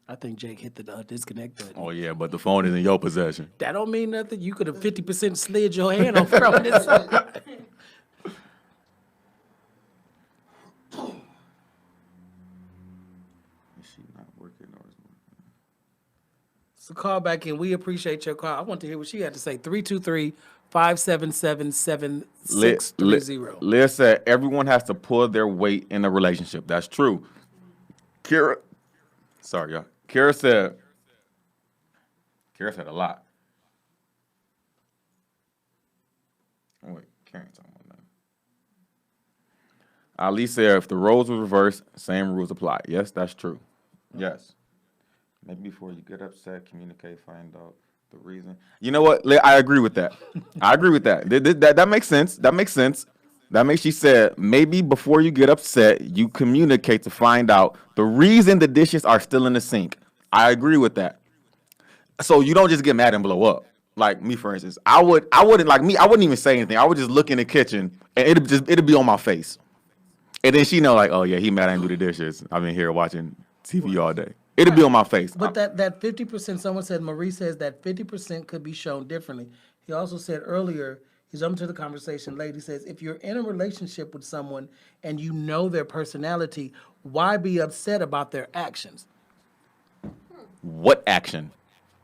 I think Jake hit the disconnect button. Oh, yeah, but the phone is in your possession. That don't mean nothing. You could have 50% slid your hand on from this side. Is she not working or is So call back in. We appreciate your call. I want to hear what she had to say. 323-577-7630. Liz said everyone has to pull their weight in a relationship. That's true. Kira said a lot. Oh, wait, Karen's talking about that. Ali said if the roles were reversed, same rules apply. Yes, that's true. Yes. Maybe before you get upset, communicate, find out the reason. You know what? I agree with that. I agree with that. That makes sense. She said maybe before you get upset, you communicate to find out the reason the dishes are still in the sink. I agree with that. So you don't just get mad and blow up. Like me, for instance, I wouldn't even say anything. I would just look in the kitchen and it'd be on my face. And then she know like, oh yeah, he mad I didn't do the dishes. I've been here watching TV all day. It'll be on my face. But that 50%, someone said, Marie says that 50% could be shown differently. He also said earlier, he's open to the conversation. Lady says, if you're in a relationship with someone and you know their personality, why be upset about their actions? What action?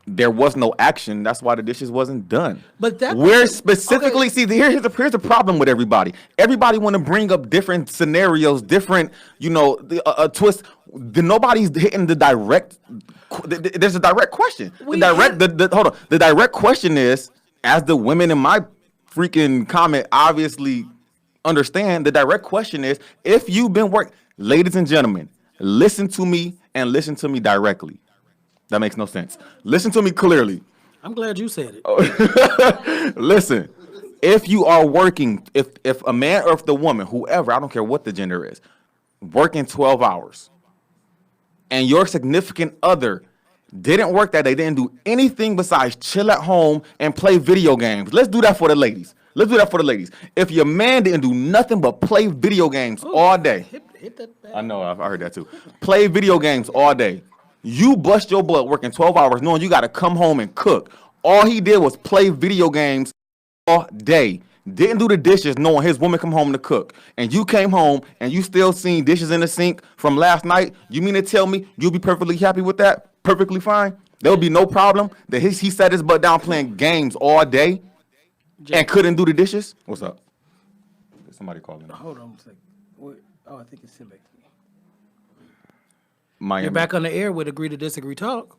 There was no action. That's why the dishes wasn't done. But that we're wasn't- specifically okay. see here's the problem with everybody. Everybody want to bring up different scenarios, different a twist. Nobody's hitting the direct. There's a direct question. We hold on. The direct question is, as the women in my freaking comment obviously understand, the direct question is, if you've been ladies and gentlemen, listen to me and listen to me directly. That makes no sense. Listen to me clearly. I'm glad you said it. Listen, if you are working, if a man or if the woman, whoever, I don't care what the gender is, working 12 hours, and your significant other didn't work that day, didn't do anything besides chill at home and play video games. Let's do that for the ladies. Let's do that for the ladies. If your man didn't do nothing but play video games all day, Hit that back. I know, I heard that too. Play video games all day. You bust your butt working 12 hours knowing you got to come home and cook. All he did was play video games all day. Didn't do the dishes knowing his woman come home to cook. And you came home and you still seen dishes in the sink from last night. You mean to tell me you'll be perfectly happy with that? Perfectly fine? There would be no problem that he sat his butt down playing games all day and couldn't do the dishes? What's up? Somebody calling. Hold on a second. Wait. Oh, I think it's him back. Miami. You're back on the air with Agree to Disagree Talk.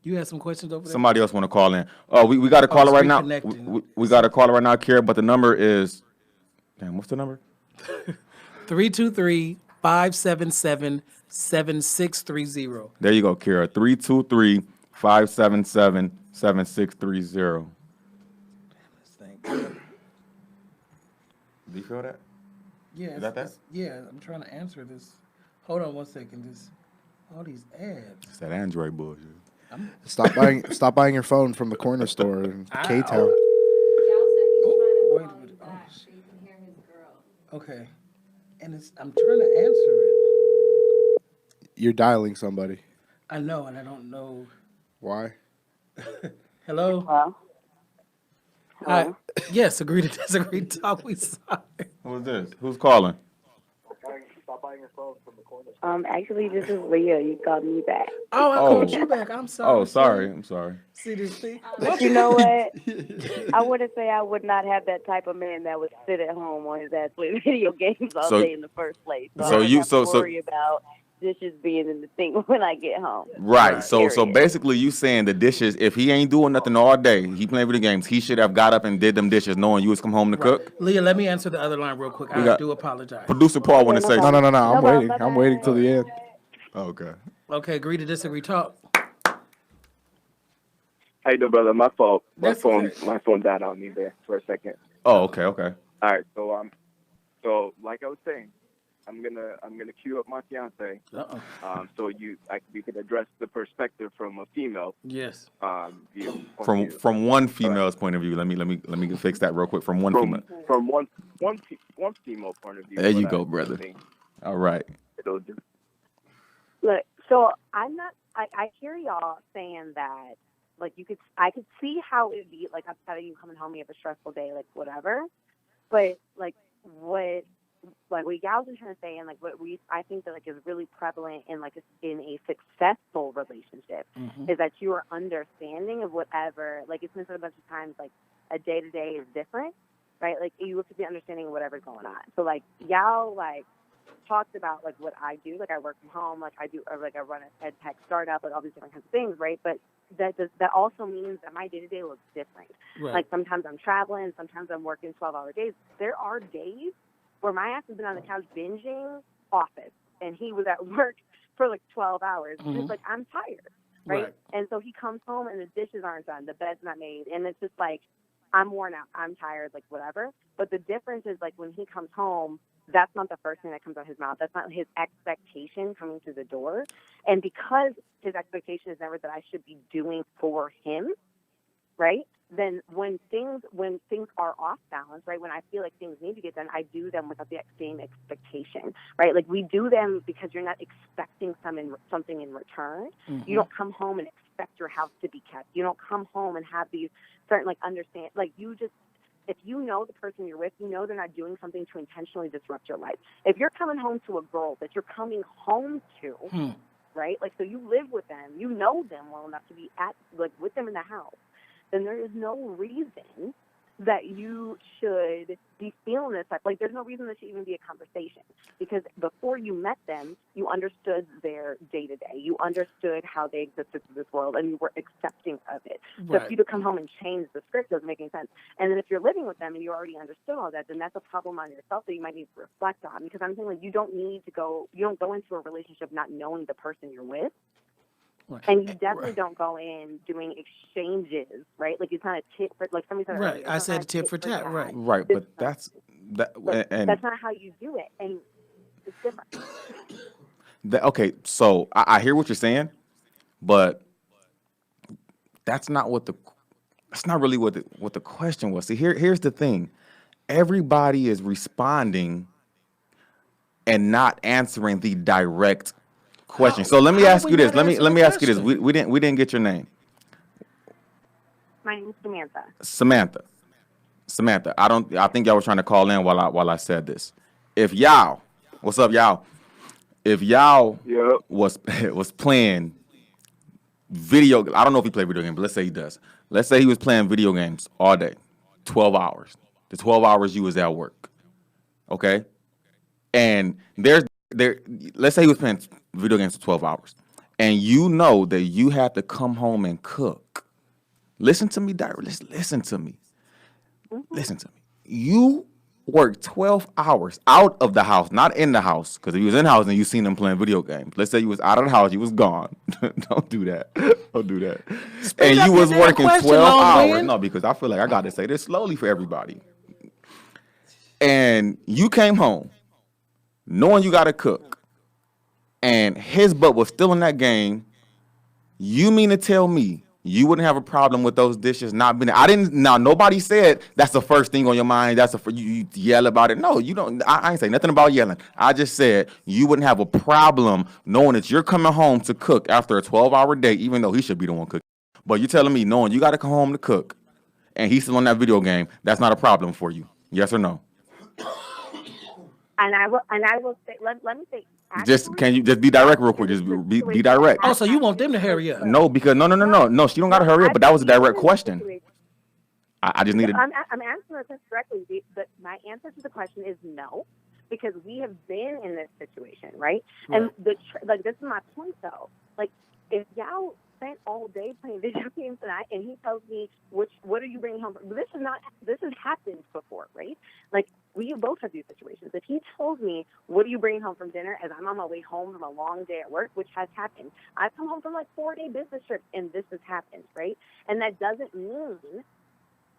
You had some questions over there? Somebody else want to call in. Oh, we got a caller right now. reconnecting. We got a caller right now, Kara, but the number is, damn, what's the number? 323-577-7630. There you go, Kara. 323-577-7630. Do you feel that? Yeah, Is that that? Yeah, I'm trying to answer this. Hold on one second. All these ads. It's that Android bullshit. Stop buying your phone from the corner store in K-Town. Y'all said he's trying to wait a call minute. you Oh, back so you can hear his girl. Okay. And I'm trying to answer it. You're dialing somebody. I know, and I don't know. Why? Hello? Well, Hi. Yes, Agree to Disagree Talk. We sorry. Who's this? Who's calling? actually, this is Leah. You called me back. Oh, I Oh. called you back. I'm sorry. Oh, sorry. I'm sorry. See this thing? But you know what? I wouldn't say I would not have that type of man that would sit at home on his ass playing video games all So- day in the first place. so I don't you- have so- to so- worry about dishes being in the sink when I get home. Right. So Period. basically you saying the dishes, if he ain't doing nothing all day, he playing video games, he should have got up and did them dishes knowing you was come home to cook. Leah, let me answer the other line real quick. I got- do apologize. Producer Paul want to say No. something. I'm No, waiting. bye-bye. I'm waiting till the end. Okay. Okay, Agree to Disagree Talk. How you doing, brother? My fault. That's okay. My phone died on me there for a second. Oh, okay. All right, so like I was saying, I'm gonna queue up my fiance. Uh-oh. So you can address the perspective from a female Yes. view. From one female's point of view, let me fix that real quick. From one female. From one female point of view. There you what go, I brother. think All right. it'll do. Look, so I hear y'all saying that, like, I could see how it'd be, like, upsetting you coming home, you have a stressful day, like, whatever. But, like, what Gal's been trying to say, and, like, I think that, like, is really prevalent in, like, in a successful relationship is that you are understanding of whatever, like, it's been said a bunch of times, like, a day-to-day is different, right? Like, you have to be understanding of whatever's going on. So, like, Gal, like, talked about, like, what I do, like, I work from home, like, I run an ed tech startup, like, all these different kinds of things, right? But that also means that my day-to-day looks different. Right. Like, sometimes I'm traveling, sometimes I'm working 12-hour days. There are days where my ass has been on the couch binging Office, and he was at work for, like, 12 hours. And it's like, I'm tired, right? And so he comes home, and the dishes aren't done, the bed's not made, and it's just like, I'm worn out, I'm tired, like, whatever. But the difference is, like, when he comes home, that's not the first thing that comes out of his mouth. That's not his expectation coming through the door. And because his expectation is never that I should be doing for him, right? Then when things are off balance, right? When I feel like things need to get done, I do them without the same expectation, right? Like, we do them because you're not expecting something in return. You don't come home and expect your house to be kept. You don't come home and have these certain, like, understand, like, you just, if you know the person you're with, you know they're not doing something to intentionally disrupt your life. If you're coming home to a girl that you're coming home to, right? Like, so you live with them, you know them well enough to be with them in the house, then there is no reason that you should be feeling this type. Like, there's no reason there should even be a conversation, because before you met them, you understood their day-to-day. You understood how they existed in this world, and you were accepting of it. So if you to come home and change the script doesn't make any sense. And then if you're living with them and you already understood all that, then that's a problem on yourself that you might need to reflect on, because I'm saying, like, you don't go into a relationship not knowing the person you're with. Right. And you definitely don't go in doing exchanges, right? Like, it's not a tit for, like somebody said earlier, Right. it's I not said a tit for tat. Right. Right, but that's that's not how you do it, and it's different. Okay, so I hear what you're saying, but that's not what That's not really what the question was. See, here's the thing. Everybody is responding and not answering the direct question. So let me how are ask we you this. not Let me answering the ask you this. question? We didn't get your name. My name's Samantha. Samantha. I think y'all were trying to call in while I said this. If y'all, what's up, y'all? If y'all Yep. was playing video, I don't know if he played video games, but let's say he does. Let's say he was playing video games all day, 12 hours. The 12 hours you was at work, okay? And let's say he was playing video games for 12 hours, and you know that you had to come home and cook. Listen to me, listen to me. Listen to me. You work 12 hours out of the house, not in the house. Because if you was in the house and you seen them playing video games, let's say you was out of the house, you was gone. Don't do that. Don't do that. Speed And up you your was damn working question, 12 Long hours. Wind. No, because I feel like I got to say this slowly for everybody. And you came home knowing you got to cook, and his butt was still in that game. You mean to tell me you wouldn't have a problem with those dishes not being? I didn't. Now nobody said that's the first thing on your mind. You yell about it. No, you don't. I ain't say nothing about yelling. I just said you wouldn't have a problem knowing that you're coming home to cook after a 12-hour day, even though he should be the one cooking. But you're telling me knowing you got to come home to cook, and he's still on that video game. That's not a problem for you. Yes or no? And I will say, let me say, Just can you just be direct real quick? Just be direct. Oh, so you want them to hurry up? No, because no. She don't gotta hurry up. But that was a direct question. I just needed. I'm answering the question directly, but my answer to the question is no, because we have been in this situation, right? And this is my point though. Like, if y'all spent all day playing video games tonight, and he tells me what are you bringing home? This has happened before, right? Like, we both have these situations. If he told me, what are you bringing home from dinner, as I'm on my way home from a long day at work, which has happened. I've come home from like 4-day business trips, and this has happened, right? And that doesn't mean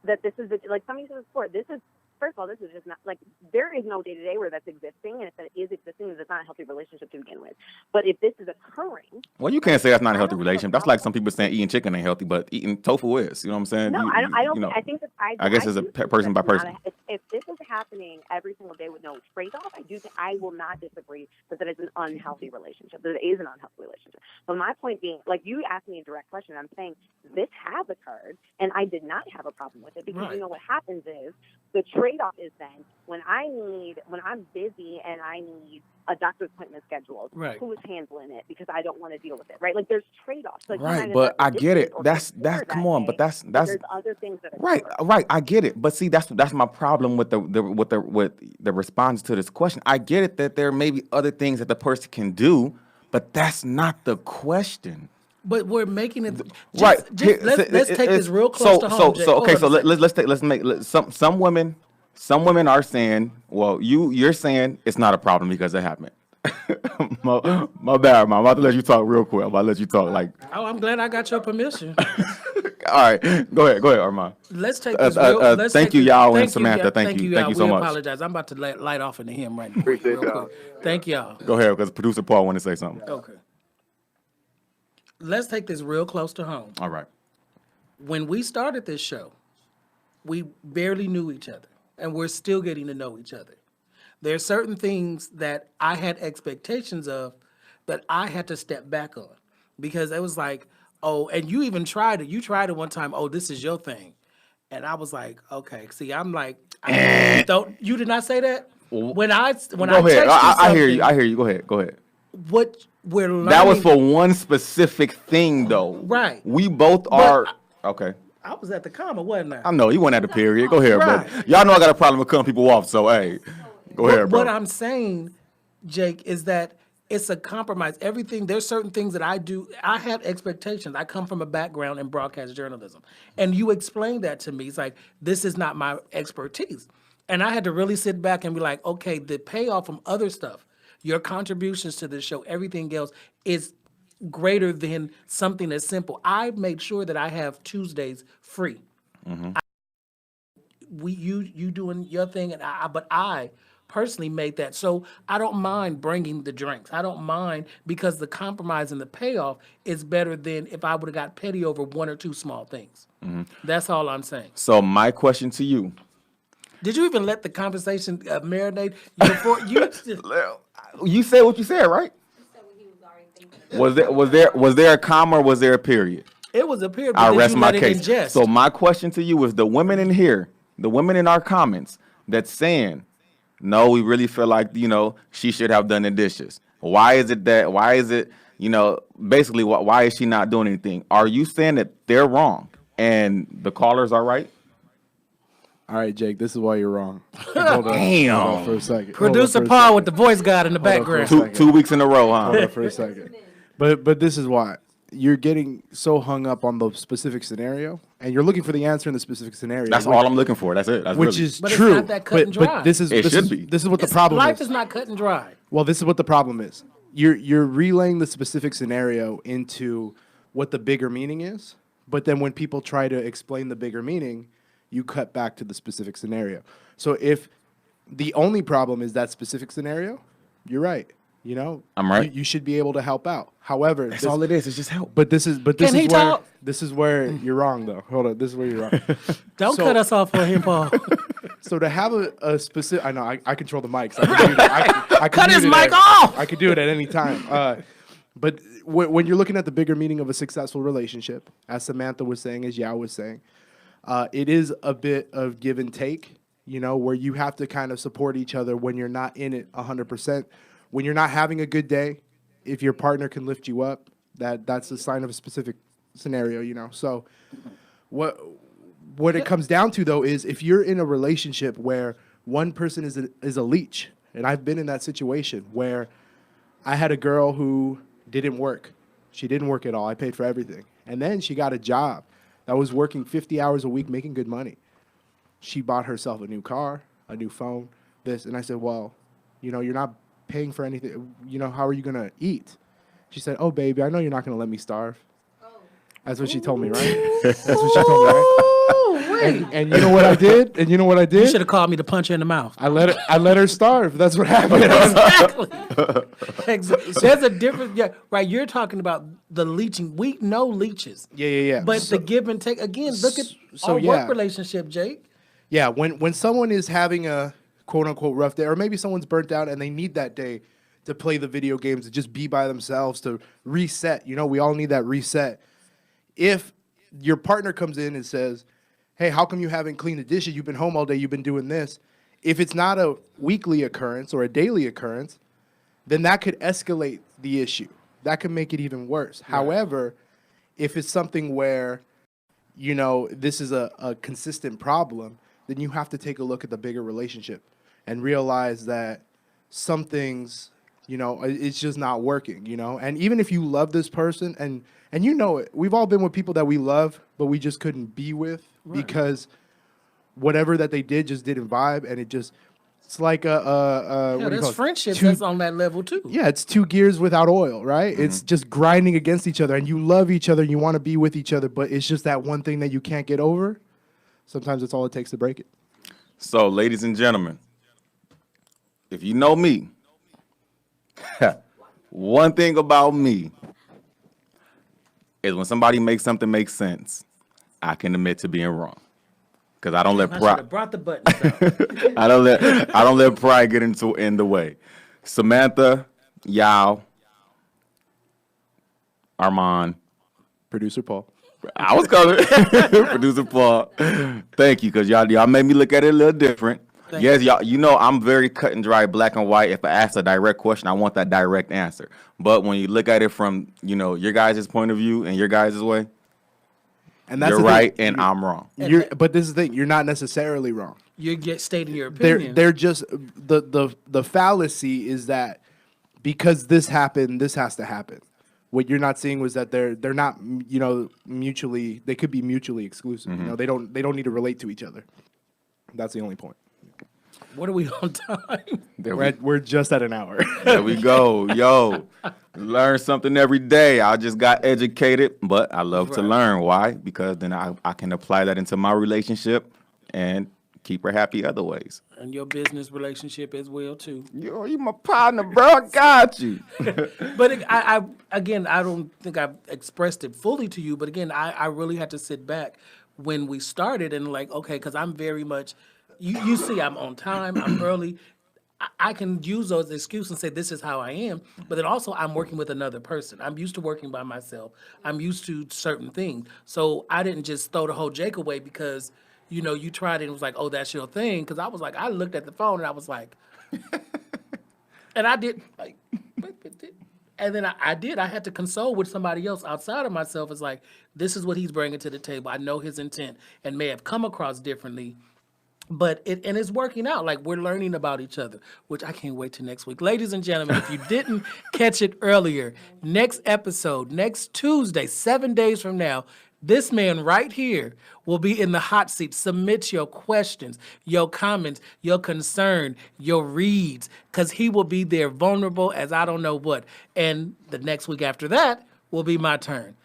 that this is like somebody said before. This is, first of all, this is just not like, there is no day-to-day where that's existing, and if it is existing, it's not a healthy relationship to begin with. But if this is occurring, Well, you can't say that's not a healthy relationship. That's like some people saying eating chicken ain't healthy, but eating tofu is. You know what I'm saying? no, I don't. I think that I guess it's a person by person. If this is happening every single day with no trade-off, I do think I will not disagree that it's an unhealthy relationship. That it is an unhealthy relationship. But my point being, like, you asked me a direct question. I'm saying this has occurred, and I did not have a problem with it, because you know what happens is the trade-off is then when I'm busy and I need a doctor's appointment scheduled, who is handling it, because I don't want to deal with it, right? Like, there's trade-offs. Like, right, but I get it. That's come on, but that's there's other things that right. I get it, but see, that's my problem with the response to this question. I get it that there may be other things that the person can do, but that's not the question. But we're making it Right. Let's take this real close to home. Let's make some women. Some women are saying, well, you're saying it's not a problem because it happened. my bad, Mom. I'm about to let you talk real quick. I'm about to let you talk. Like, oh, I'm glad I got your permission. all right, go ahead, Armand. Let's take this real. Thank you, y'all, and Samantha. Thank you so much. We apologize. I'm about to light off into him right now. Appreciate y'all. Thank y'all. Go ahead, because producer Paul want to say something. Okay. Let's take this real close to home. All right. When we started this show, we barely knew each other, and we're still getting to know each other. There are certain things that I had expectations of that I had to step back on, because it was like, oh, and you even tried it. You tried it one time. Oh, this is your thing. And I was like, okay. See, I'm like, you did not say that? When I Go ahead. I hear you. Go ahead. What we're learning. That was for one specific thing, though. Right. We both are. Okay. I was at the comma, wasn't I? I know you weren't at the period. Go ahead, Right. but y'all know I got a problem with cutting people off. So hey, go ahead, bro. What I'm saying, Jake, is that it's a compromise. There's certain things that I do. I have expectations. I come from a background in broadcast journalism, and you explained that to me. It's like, this is not my expertise, and I had to really sit back and be like, okay, the payoff from other stuff, your contributions to the show, everything else is greater than something that's simple. I made sure that I have Tuesdays free. You doing your thing, and but I personally made that. So I don't mind bringing the drinks. I don't mind because the compromise and the payoff is better than if I would have got petty over one or two small things. That's all I'm saying. So my question to you. Did you even let the conversation marinate before you? You said what you said, right? He said what he was already thinking. Was there a comma or was there a period? It was a period. I But rest did you my let it case. ingest? So my question to you is the women in here, the women in our comments that's saying, no, we really feel like, she should have done the dishes. Why is it, basically, why is she not doing anything? Are you saying that they're wrong and the callers are right? All right, Jake, this is why you're wrong. Hold on, Damn. Hold on for a second. Producer Paul with the voice guide in the background. for a second. 2 weeks in a row, huh? Hold on for a second. But this is why. You're getting so hung up on the specific scenario, and you're looking for the answer in the specific scenario. That's all I'm looking for. That's it. That's Which really. is But it's true. not that cut and dry. But this is It this should is, be. this is what the problem Life is. is not cut and dry. Well, this is what the problem is. You're relaying the specific scenario into what the bigger meaning is, but then when people try to explain the bigger meaning, you cut back to the specific scenario. So if the only problem is that specific scenario, you're right. I'm right. You should be able to help out. However, That's all it is. It's just help. But this is Can he talk? this is where you're wrong though. Hold on, this is where you're wrong. Don't So- cut us off for him, Paul. So to have a specific, I know I control the mics. I can do that. I can Cut mute his it mic at- off! I could do it at any time. But when you're looking at the bigger meaning of a successful relationship, as Samantha was saying, as Yao was saying, it is a bit of give and take. Where you have to kind of support each other when you're not in it 100%. When you're not having a good day, if your partner can lift you up, that's a sign of a specific scenario. So what it comes down to though is if you're in a relationship where one person is a leech, and I've been in that situation where I had a girl who didn't work. She didn't work at all. I paid for everything. And then she got a job that was working 50 hours a week, making good money. She bought herself a new car, a new phone, this. And I said, well, you're not paying for anything. How are you going to eat? She said, oh, baby, I know you're not going to let me starve. That's what she told me, right? That's what she told me, right? And you know what I did? And you know what I did? You should have called me to punch her in the mouth. I let her starve. That's what happened. Exactly. There's a difference. Yeah, right. You're talking about the leeching. We know leeches. Yeah. But the give and take, again, look at so our yeah. work relationship, Jake. Yeah, when someone is having a quote unquote rough day, or maybe someone's burnt out and they need that day to play the video games, to just be by themselves, to reset. We all need that reset. If your partner comes in and says, hey, how come you haven't cleaned the dishes? You've been home all day, you've been doing this. If it's not a weekly occurrence or a daily occurrence, then that could escalate the issue. That could make it even worse. Right. However, if it's something where, this is a consistent problem, then you have to take a look at the bigger relationship and realize that some things, it's just not working, And even if you love this person and it, we've all been with people that we love, but we just couldn't be with because whatever that they did just didn't vibe, and it's like There's friendships that's on that level too. Yeah, it's two gears without oil, right? Mm-hmm. It's just grinding against each other, and you love each other, and you want to be with each other, but it's just that one thing that you can't get over. Sometimes it's all it takes to break it. So, ladies and gentlemen, if you know me, one thing about me is when somebody makes something make sense, I can admit to being wrong. Because I don't let I should have pride. brought the buttons out. I don't let pride get in the way. Samantha, Yao, Armand, Producer Paul. I was coming. Producer Paul. Thank you, because y'all made me look at it a little different. Yes, y'all, I'm very cut and dry, black and white. If I ask a direct question, I want that direct answer. But when you look at it from, your guys' point of view and your guys' way, and that's you're right and I'm wrong. But this is the thing, you're not necessarily wrong. You're stating your opinion. They're just, the fallacy is that because this happened, this has to happen. What you're not seeing was that they're not, mutually, they could be mutually exclusive. Mm-hmm. They don't need to relate to each other. That's the only point. What are we on time? We're just at an hour. There we go. Yo, learn something every day. I just got educated, but I love to learn. Why? Because then I can apply that into my relationship and keep her happy other ways. And your business relationship as well too. You my partner, bro. I got you. But I again, I don't think I've expressed it fully to you. But again, I really had to sit back when we started and like, okay, because I'm very much, you see, I'm on time, I'm early. I can use those excuses and say this is how I am. But then also I'm working with another person. I'm used to working by myself. I'm used to certain things. So I didn't just throw the whole Jake away because, you know, you tried it and it was like, oh, that's your thing. Because I was like, I looked at the phone and I was like, and I did like, and then I did. I had to console with somebody else outside of myself. It's like, this is what he's bringing to the table. I know his intent and may have come across differently, but it's working out. Like, we're learning about each other, which I can't wait till next week. Ladies and gentlemen, if you didn't catch it earlier, next episode, next Tuesday, 7 days from now, this man right here will be in the hot seat. Submit your questions, your comments, your concern, your reads, because he will be there vulnerable as I don't know what. And the next week after that will be my turn.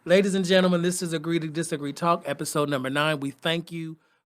Ladies and gentlemen, this is Agree to Disagree Talk, episode number 9. We thank you